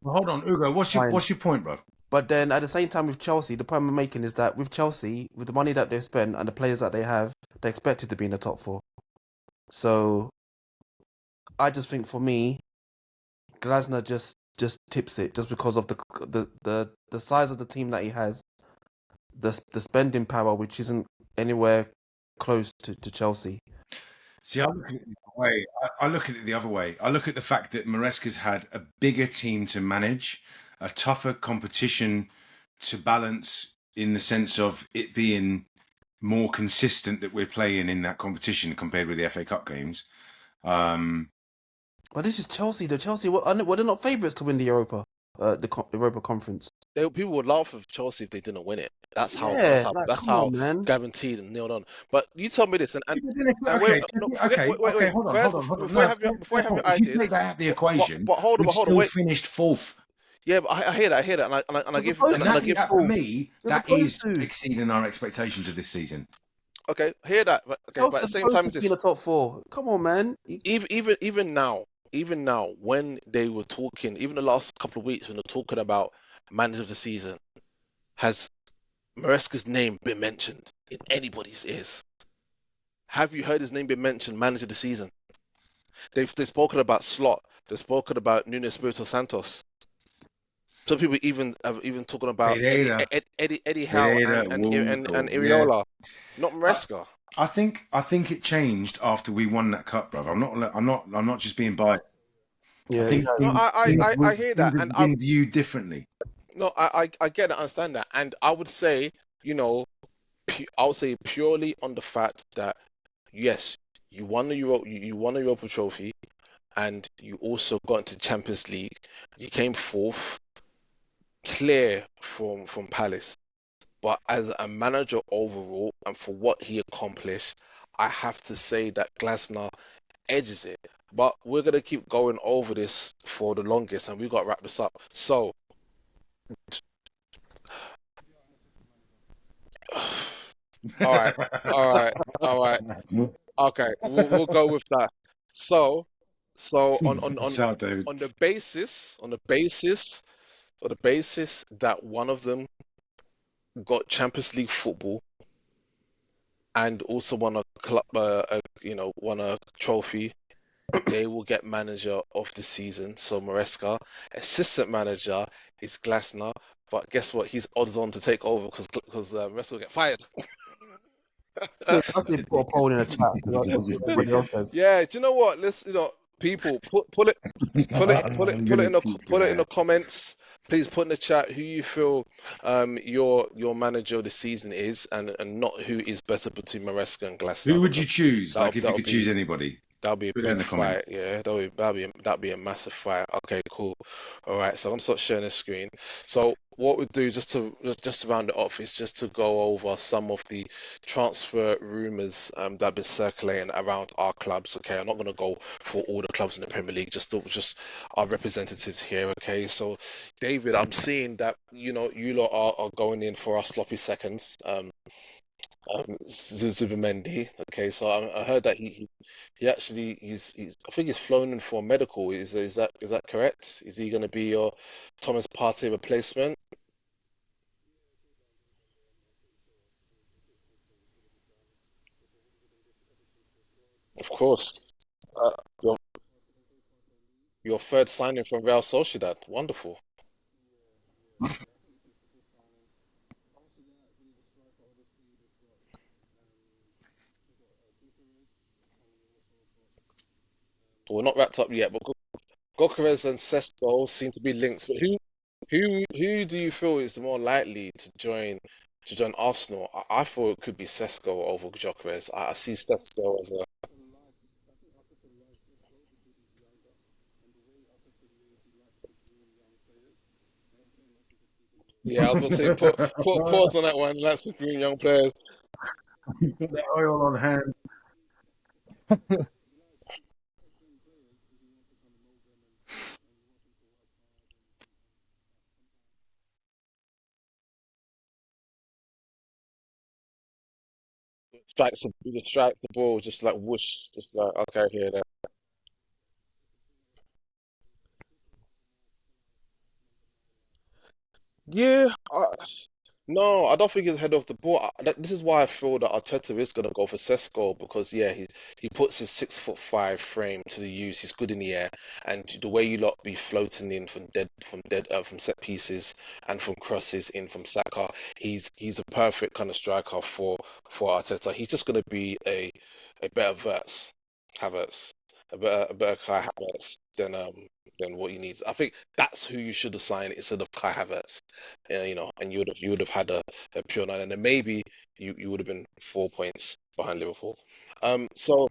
D: Well, hold on, Ugo.
C: fine.
D: What's your point, bro?
C: But then at the same time with Chelsea, the point I'm making is that with Chelsea, with the money that they spend and the players that they have, they're expected to be in the top four. So I just think for me, Glasner just tips it just because of the size of the team that he has, the spending power which isn't anywhere close to Chelsea.
D: See, I look at it the other way. I look at it the other way. I look at the fact that Maresca's had a bigger team to manage, a tougher competition to balance in the sense of it being more consistent that we're playing in that competition compared with the FA Cup games.
C: But this is Chelsea. The Chelsea were they're not favourites to win the Europa Conference.
A: People would laugh at Chelsea if they didn't win it. That's how
C: Yeah, like come on, man.
A: guaranteed and nailed on. But you tell me this, and
D: Okay,
A: wait.
D: hold
A: First,
D: on.
A: before you have your
D: If you
A: ideas,
D: take that out of the equation,
A: but hold
D: we've
A: on,
D: still
A: wait.
D: finished fourth.
A: Yeah, but I hear that, and I give,
C: supposed
A: and
C: to
A: I
C: be
A: give.
D: That, for me,
C: They're
D: that is
C: supposed to.
D: exceeding our expectations of this season.
A: Okay, hear that. But at the
C: Chelsea's
A: same
C: supposed
A: time,
C: to be in the top four. Come on, man.
A: even now, when they were talking, even the last couple of weeks when they're talking about manager of the season, has Maresca's name been mentioned in anybody's ears? Have you heard his name been mentioned, manager of the season? They've spoken about Slot. They've spoken about Nuno Espirito Santos. Some people have talking about Eddie Howe and Iriola, not Maresca.
D: I think it changed after we won that cup, brother. I'm not just being biased.
C: Yeah,
D: I think
A: No, I hear that,
D: things
A: and
D: have been viewed differently.
A: no, I get it, understand that, and I would say, I would say purely on the fact that yes, you won the you won the Europa Trophy, and you also got into Champions League. You came fourth, clear from Palace. But as a manager overall, and for what he accomplished, I have to say that Glasner edges it. But we're gonna keep going over this for the longest, and we got to wrap this up. So, all right. Okay, we'll go with that. So,
D: Shout, David.
A: on the basis that one of them got Champions League football and also won a club, won a trophy, they will get manager of the season. So Maresca, assistant manager is Glasner, but guess what? He's odds on to take over because Maresca will get fired.
C: I say put a poll in the chat. Let's see what everybody else says.
A: Yeah, do you know what? People put it in the comments. Please put in the chat who you feel your manager of the season is, and not who is better between Maresca and Glasner.
D: Who would you choose?
A: That'll-
D: Like if you
A: that'll
D: could
A: be-
D: choose anybody.
A: That'll be a
D: Put that in
A: big
D: the comments.
A: fight, yeah. That'll be a massive fight. Okay, cool. All right, so I'm gonna start sharing the screen. So what we do just to round it off is just to go over some of the transfer rumors that have been circulating around our clubs. Okay, I'm not gonna go for all the clubs in the Premier League, just our representatives here. Okay, so David, I'm seeing that you lot are going in for our sloppy seconds. Zubimendi. Okay, so I heard that he actually he's I think he's flown in for a medical. Is that correct? Is he going to be your Thomas Partey replacement? Of course. Uh, your your third signing from Real Sociedad. Wonderful. Well, not wrapped up yet, but Gokeres and Sesko seem to be linked. But who do you feel is more likely to join Arsenal? I thought it could be Sesko over Gokeres. I see Sesko as a. Yeah, I was going to say put pause on that one. That's some green young players.
D: He's got that oil on hand.
A: He just strikes the ball, just like whoosh, just like okay, here, there. Yeah, no, I don't think he's ahead of the ball. This is why I feel that Arteta is going to go for Sesko because yeah, he puts his 6'5" frame to the use. He's good in the air, and the way you lot be floating in from set pieces and from crosses in from Saka, he's a perfect kind of striker for Arteta. He's just going to be a better Havertz, a better Kai Havertz than what he needs. I think that's who you should have signed instead of Kai Havertz. And you would have had a pure nine, and then maybe you would have been 4 points behind Liverpool. So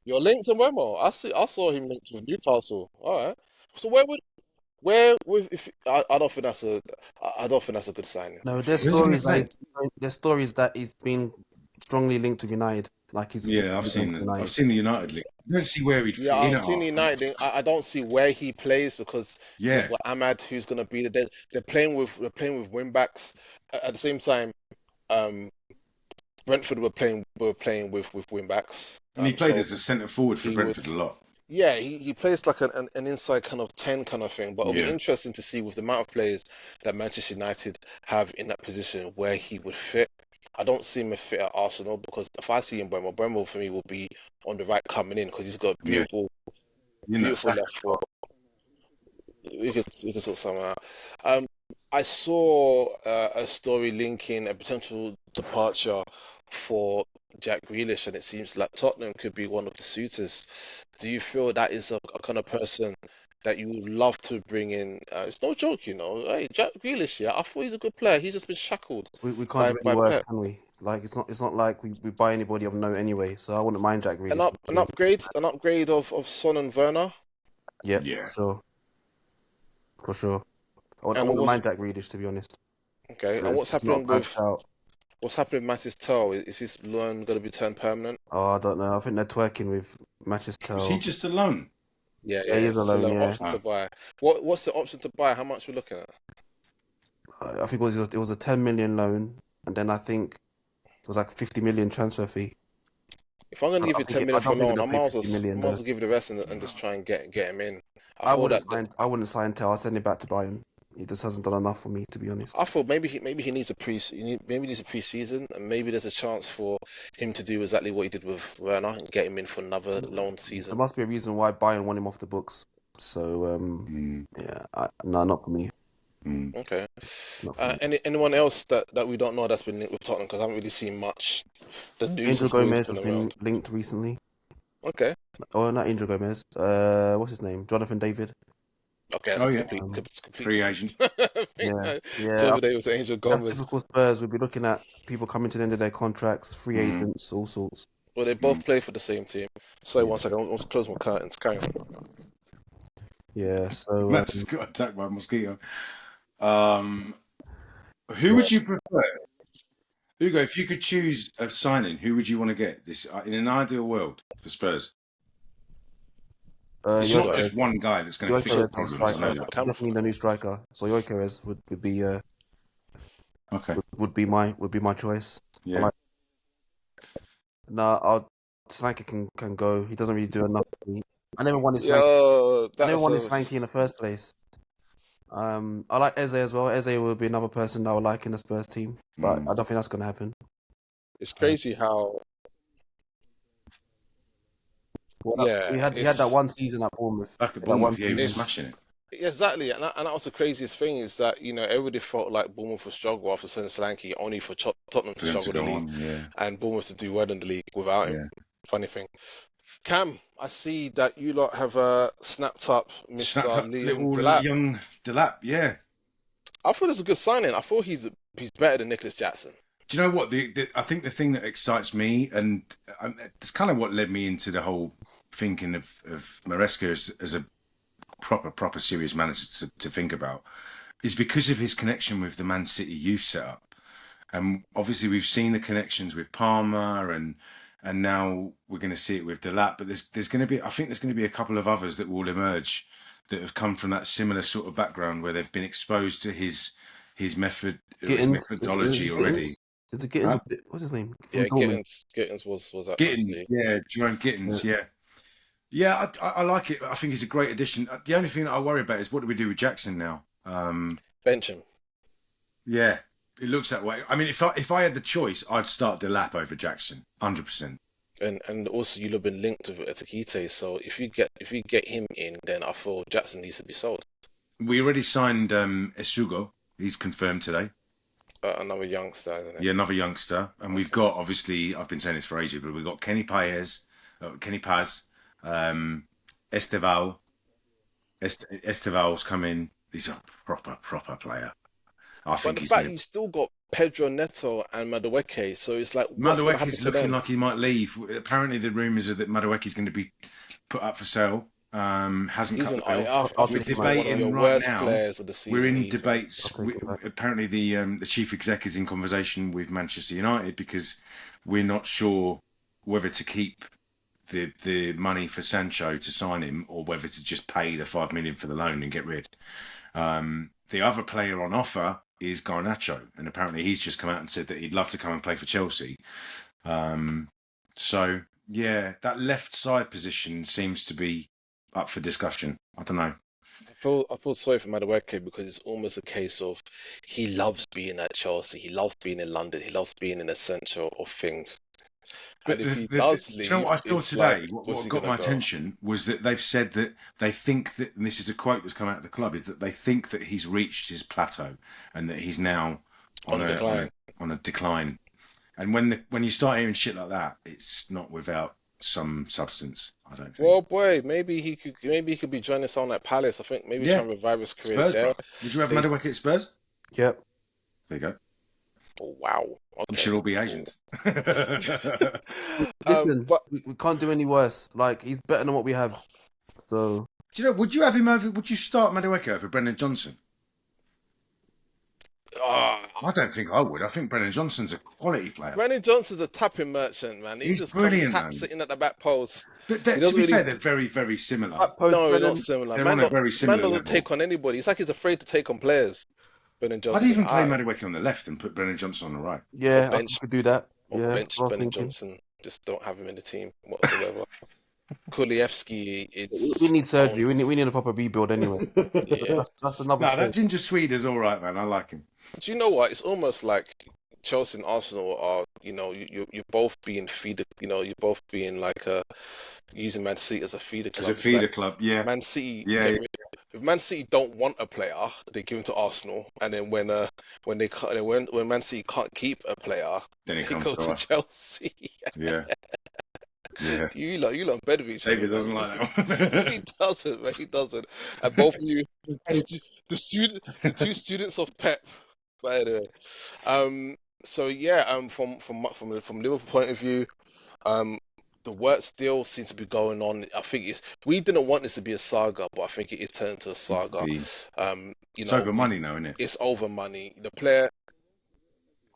A: you're linked to Wemo. I saw him linked with Newcastle. All right. So where with if I don't think I don't think that's a good sign
C: No,
A: for
C: there's
A: you
D: Where's
A: to
D: he
A: be
D: going to
C: stories that
D: play?
A: linked.
C: he's been strongly linked with United. Like he's
D: Yeah,
C: linked with
D: I've
C: United.
D: seen the United league. I don't see where he'd
A: Yeah,
D: fit in
A: I've
D: at
A: seen the
D: Arsenal.
A: United thing. I don't see where he plays because you've
D: Yeah,
A: got Ahmad who's gonna be there. They're playing with wing backs at the same time. Um, Brentford were playing with wing backs.
D: and he played
A: So
D: as a centre forward for
A: he would.
D: Brentford a lot.
A: Yeah, he plays like an inside kind of 10 kind of thing, but it'll be
D: Yeah,
A: interesting to see with the amount of players that Manchester United have in that position where he would fit. I don't see him fit at Arsenal because if I see him Bremo for me will be on the right coming in because he's got a
D: yeah.
A: beautiful,
D: You know,
A: beautiful
D: Saka.
A: left foot. We could sort something out. Um, I saw a story linking a potential departure for Jack Grealish, and it seems like Tottenham could be one of the suitors. Do you feel that is a kind of person that you would love to bring in? It's no joke, you know. Hey, Jack Grealish, yeah, I thought he's a good player. He's just been shackled
C: We can't
A: by
C: do any
A: by
C: worse,
A: Pep.
C: can we? Like it's not like we buy anybody of note anyway. So I wouldn't mind Jack
A: An
C: Grealish.
A: up an upgrade, an upgrade of Son and Werner.
C: Yep,
D: Yeah.
C: for sure. I
A: And
C: wouldn't
A: what's
C: mind Jack Grealish to be honest.
A: okay?
C: So
A: And
C: it's,
A: what's
C: it's not a
A: happening
C: bad
A: with
C: shout.
A: what's happening with Mattis Tel? Is his loan going to be turned permanent?
C: Oh, I don't know. I think they're twerking with
D: Was he
C: Manchester.
D: just alone?
A: Yeah,
C: Yeah,
A: yeah,
C: he
A: yeah.
C: is
A: It's still
C: alone.
A: an
C: Yeah,
A: option to
D: Oh,
A: buy. What's the option to buy? How much we're looking at?
C: I think it was a 10 million loan, and then I think it was like 50 million transfer fee.
A: If I'm gonna give you 10
C: I
A: million for
C: don't
A: a
C: think we're
A: loan,
C: gonna
A: I
C: pay
A: might as
C: 50
A: well, I
C: million
A: might as
C: though.
A: well give you the rest and just try and get him in. I thought
C: I wouldn't sign Tell. I'll send him back to Bayern. He just hasn't done enough for me, to be honest.
A: I thought maybe he needs maybe he needs a pre-season and maybe there's a chance for him to do exactly what he did with Werner and get him in for another loan
C: There
A: season.
C: must be a reason why Bayern want him off the books. So
D: mm,
C: yeah, no, not for me.
D: mm.
A: Okay.
C: Not for me.
A: Anyone else that we don't know that's been linked with Tottenham because I haven't really seen much. The news
C: Angel
A: has always
C: Gomez
A: been
C: has been
A: around.
C: linked recently.
A: Okay.
C: Oh, not Angel Gomez. What's his name? Jonathan David.
A: Okay, that's
D: Oh yeah,
A: complete
D: free agent.
C: Yeah,
A: different.
C: yeah.
A: Jonathan Davis, Angel
C: That's
A: Gomez.
C: typical Spurs. We'll be looking at people coming to the end of their contracts, free
D: Mm.
C: agents, all sorts.
A: Well, they both play for the same team. Sorry, 1 second. I want to close my curtains. Carry on.
C: Yeah, so
D: Matt just got attacked by a mosquito. Who would you prefer? Hugo, if you could choose a signing, who would you want to get this in an ideal world for Spurs? It's not
C: Gyökeres.
D: just one guy that's going to fix the
C: Gyökeres is
D: problems. I
C: striker.
D: know that.
C: Definitely the new striker. So Gyökeres
D: Okay.
C: would be my choice.
D: Yeah.
C: No, Slanky can go. He doesn't really do enough for me. I never wanted Slanky.
A: Yo,
C: I never wanted
A: that's
C: Slanky in the first place. I like Eze as well. Eze would be another person that I would like in the Spurs team, but I don't think that's going to happen.
A: it's crazy how. Yeah,
C: he had that one season at Bournemouth.
D: Back at
C: That one
D: Bournemouth, yeah, he was
A: season.
D: smashing it.
A: Exactly, and that was the craziest thing is that everybody felt like Bournemouth would struggle after sending Solanke, only for Tottenham to
D: For them to
A: struggle the
D: go
A: league
D: on, yeah.
A: and Bournemouth to do well in the league without him. Funny thing. Cam, I see that you lot have snapped up Mr.
D: Snapped up
A: Liam
D: little
A: Delap.
D: young Delap, yeah.
A: I thought it's a good signing. I thought he's better than Nicholas Jackson.
D: Do you know what? I think the thing that excites me, and it's kind of what led me into the whole thinking of Maresca as a proper serious manager to think about, is because of his connection with the Man City youth setup. And obviously we've seen the connections with Palmer and now we're going to see it with Delap. But there's going to be, I think there's going to be a couple of others that will emerge that have come from that similar sort of background where they've been exposed to his methodology already.
C: Is it Gittins? What's his name?
A: Yeah, Gittins was at
D: Gittins,
A: Man City.
D: yeah, Jerome Gittins, yeah. Yeah, I like it. I think he's a great addition. The only thing that I worry about is what do we do with Jackson now?
A: Bench him.
D: Yeah, it looks that way. I mean, if I had the choice, I'd start Delap over Jackson, 100%.
A: And also you'll have been linked with Etikite, so if you get him in, then I feel Jackson needs to be sold.
D: We already signed Esugo. He's confirmed today.
A: Another youngster, isn't it?
D: Yeah, another youngster. And we've got, obviously, I've been saying this for ages, but we've got Kenny Paz, Esteval. Esteval's come in. He's a proper player. I think
A: But the fact you still got Pedro Neto and Madueke, so it's like what's going to happen
D: Madueke's
A: to
D: looking
A: them?
D: like he might leave. Apparently, the rumours are that Madueke's going to be put up for sale. Hasn't
A: He's
D: cut
A: one
D: the bill.
A: of
D: We're
A: one
D: debating
A: of your
D: right
A: worst
D: now.
A: players of the season.
D: We're in
A: easily.
D: debates. Apparently, the chief exec is in conversation with Manchester United because we're not sure whether to keep the money for Sancho to sign him or whether to just pay the 5 million for the loan and get rid. The other player on offer is Garnacho, and apparently he's just come out and said that he'd love to come and play for Chelsea. So yeah, that left side position seems to be up for discussion. I don't know.
A: I feel sorry for Madueke because it's almost a case of he loves being at Chelsea, he loves being in London, he loves being in the centre of things.
D: But
A: And if he does
D: do
A: leave,
D: you know what I saw
A: it's
D: today?
A: like,
D: what
A: what's he
D: got
A: gonna
D: my
A: go?
D: attention was that they've said that they think that, and this is a quote that's come out of the club, is that they think that he's reached his plateau and that he's now on a decline. And when you start hearing shit like that, it's not without some substance, I don't think.
A: Well, boy, maybe he could be joining someone at Palace. I think maybe trying to revive his career
D: Spurs,
A: there.
D: bro. Would you have Madueke at Spurs?
C: Yep.
D: There you go.
A: Oh, wow. Okay.
D: We should all be agents.
C: Listen,
A: but
C: we can't do any worse. Like, he's better than what we have. So
D: Do you know? Would you have him over? Would you start Madueke over Brendan Johnson? I don't think I would. I think Brendan Johnson's a quality player.
A: Brendan Johnson's a tapping merchant, man. He
D: He's
A: just
D: brilliant,
A: comes
D: man.
A: sitting at the back post.
D: But
A: He
D: to
A: doesn't
D: be fair,
A: really-
D: they're very, very similar.
A: No,
C: Brennan,
A: not similar.
D: They're
A: Man,
D: on a very similar
A: doesn't
D: level.
A: take on anybody. It's like he's afraid to take on players. Brendan Johnson.
D: I'd even play Madueke on the left and put Brendan Johnson on the right.
C: yeah, I
A: bench-
C: could do that.
A: Or
C: Yeah,
A: bench
C: I was
A: Brendan
C: thinking.
A: Johnson. Just don't have him in the team whatsoever. Kulievski is.
C: We need surgery. We need a proper rebuild anyway.
A: Yeah.
C: That's another
D: No,
C: thing.
D: that ginger Swede is all right, man. I like him.
A: Do you know what? It's almost like Chelsea and Arsenal are, you're both being feeder. You're both being like using Man City as a feeder club.
D: As a
A: It's
D: feeder
A: like
D: club, yeah.
A: Man City.
D: Yeah.
A: If Man City don't want a player, they give him to Arsenal, and then when Man City can't keep a player,
D: Then
A: they
D: it comes
A: go
D: to
A: to
D: us.
A: Chelsea.
D: Yeah. Yeah.
A: You lot better be.
D: David doesn't like that one.
A: He doesn't, man. He doesn't. And both of you, the two students of Pep. By the way, so yeah, from Liverpool point of view, the work still seems to be going on. I think we didn't want this to be a saga, but I think it is turning into a saga.
D: It's over money now, isn't it?
A: It's over money. The player,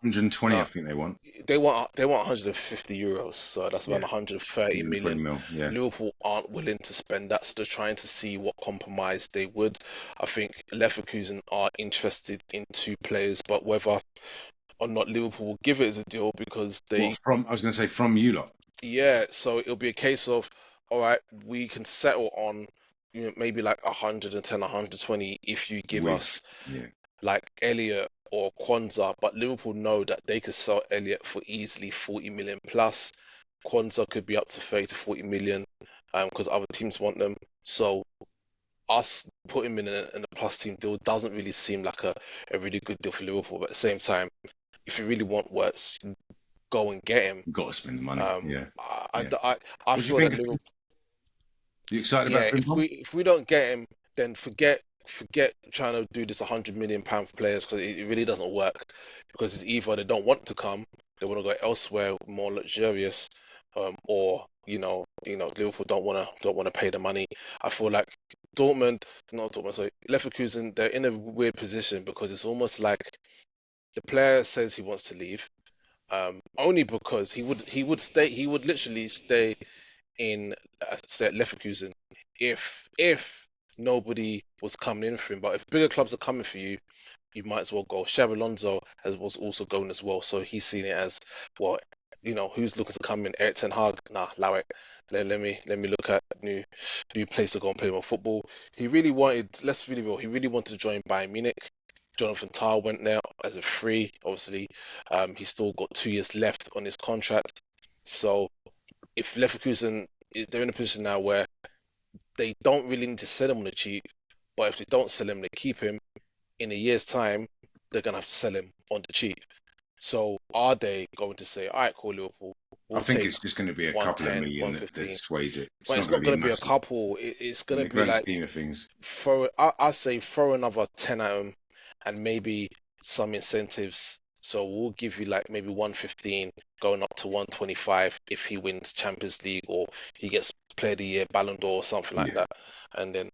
D: 120, I
A: no,
D: think they want.
A: they want 150 euros, so that's around
D: Yeah,
A: 130
D: 120
A: million.
D: mil. Yeah,
A: Liverpool aren't willing to spend that, so they're trying to see what compromise they would. I think Leverkusen are interested in two players, but whether or not Liverpool will give it as a deal because
D: I was going to say from you lot.
A: yeah, so it'll be a case of, all right, we can settle on maybe like 110, 120 if you give us
D: Russ. Yeah,
A: like Elliot or Kwanzaa, but Liverpool know that they could sell Elliot for easily 40 million plus. Kwanzaa could be up to 30 to 40 million because other teams want them. So us putting him in a plus team deal doesn't really seem like a really good deal for Liverpool. But at the same time, if you really want Wirtz, go and get him.
D: got to spend the money. Yeah,
A: I,
D: yeah.
A: I
D: What do you
A: feel that
D: think?
A: Liverpool,
D: You excited
A: yeah,
D: about Frimpong?
A: if we don't get him, then forget trying to do this 100 million pound for players because it really doesn't work. Because it's either they don't want to come, they want to go elsewhere more luxurious, or Liverpool don't wanna pay the money. I feel like not Dortmund, sorry, Leverkusen, they're in a weird position because it's almost like the player says he wants to leave, only because he would literally stay in say Leverkusen if nobody was coming in for him. But if bigger clubs are coming for you, you might as well go. Xabi Alonso was also going as well, so he's seen it as well. Who's looking to come in? Eric Ten Hag, nah, allow it. Let me look at new place to go and play more football. He really wanted, let's really real. He really wanted to join Bayern Munich. Jonathan Tah went there as a free. Obviously, he's still got 2 years left on his contract. So if Leverkusen they're in a position now where they don't really need to sell him on the cheap, but if they don't sell him, they keep him. In a year's time, they're gonna have to sell him on the cheap. So are they going to say, all right, cool, Liverpool,
D: I
A: we'll
D: think
A: take
D: it's just going to be a couple of
A: 110,
D: million that
A: 115?
D: sways it. It's
A: But
D: not
A: it's
D: going
A: not
D: to be
A: going to be a
D: massive
A: couple. It's
D: in
A: going
D: the
A: to be
D: grand
A: like
D: scheme of things.
A: I say throw another 10 at him and maybe some incentives. So we'll give you like maybe 115 going up to 125 if he wins Champions League or he gets Player of the Year, Ballon d'Or or something like
D: Yeah,
A: that. And then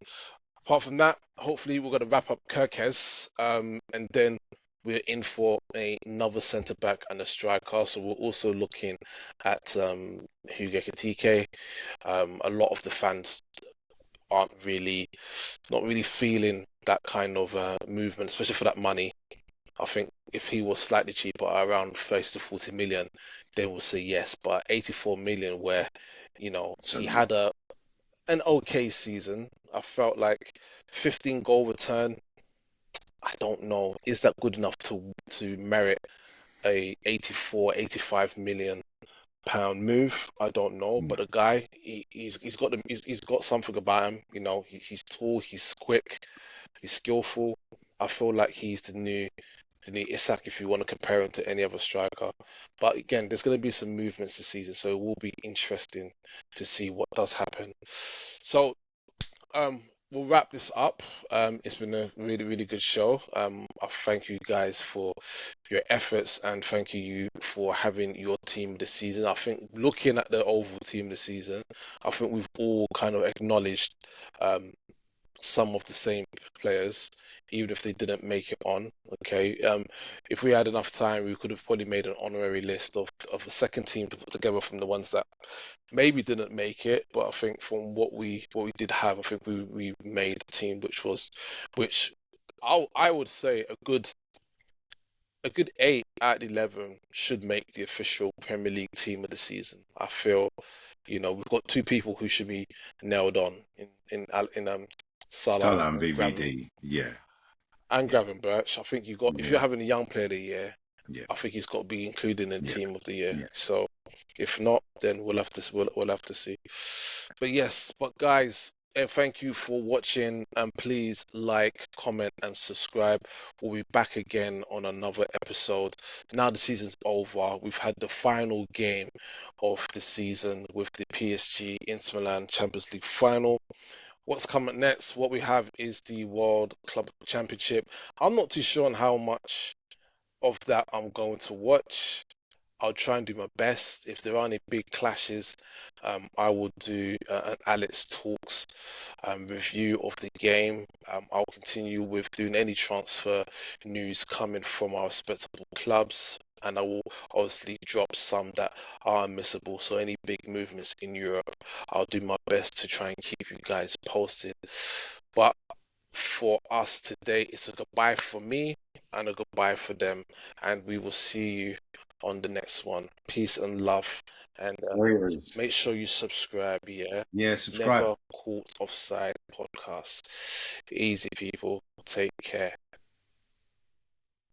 A: apart from that, hopefully we're going to wrap up Kirkes, and then we're in for another centre back and a striker. So we're also looking at Hugo Ekitike. A lot of the fans aren't really not really feeling that kind of movement, especially for that money. I think if he was slightly cheaper, around 30 to 40 million, they will say yes. But 84 million, where
D: it's a
A: he
D: lot.
A: had an okay season. I felt like 15 goal return. I don't know. Is that good enough to merit a 84, 85 million pound move? I don't know.
D: No.
A: But the guy, he's got something about him. He's tall, he's quick, he's skillful. I feel like he's the new Isak if you want to compare him to any other striker. But again, there's going to be some movements this season, so it will be interesting to see what does happen. So we'll wrap this up. It's been a really, really good show. I thank you guys for your efforts and thank you for having your team this season. I think looking at the overall team this season, I think we've all kind of acknowledged some of the same players, even if they didn't make it on. Okay, if we had enough time, we could have probably made an honorary list of a second team to put together from the ones that maybe didn't make it. But I think from what we did have, I think we made a team which I would say a good 8 out of 11 should make the official Premier League team of the season. I feel, we've got two people who should be nailed on in Salah
D: Salah and
A: and
D: VVD. Yeah, yeah,
A: Gravenberch. I think if you're
D: yeah,
A: having a young player of the year,
D: yeah,
A: I think he's got to be included in the
D: yeah,
A: team of the year.
D: yeah.
A: So if not, then we'll have to see. But yes, but guys, thank you for watching and please like, comment and subscribe. We'll be back again on another episode. Now the season's over. We've had the final game of the season with the PSG Inter Milan Champions League final. What's coming next? What we have is the World Club Championship. I'm not too sure on how much of that I'm going to watch. I'll try and do my best. If there are any big clashes, I will do an Alex Talks review of the game. I'll continue with doing any transfer news coming from our respectable clubs, and I will obviously drop some that are unmissable. So any big movements in Europe, I'll do my best to try and keep you guys posted. But for us today, it's a goodbye for me and a goodbye for them, and we will see you on the next one. Peace and love, and
D: Warriors.
A: make sure you subscribe. Yeah,
D: Yeah, subscribe.
A: Never Caught Offside podcast. Easy people, take care.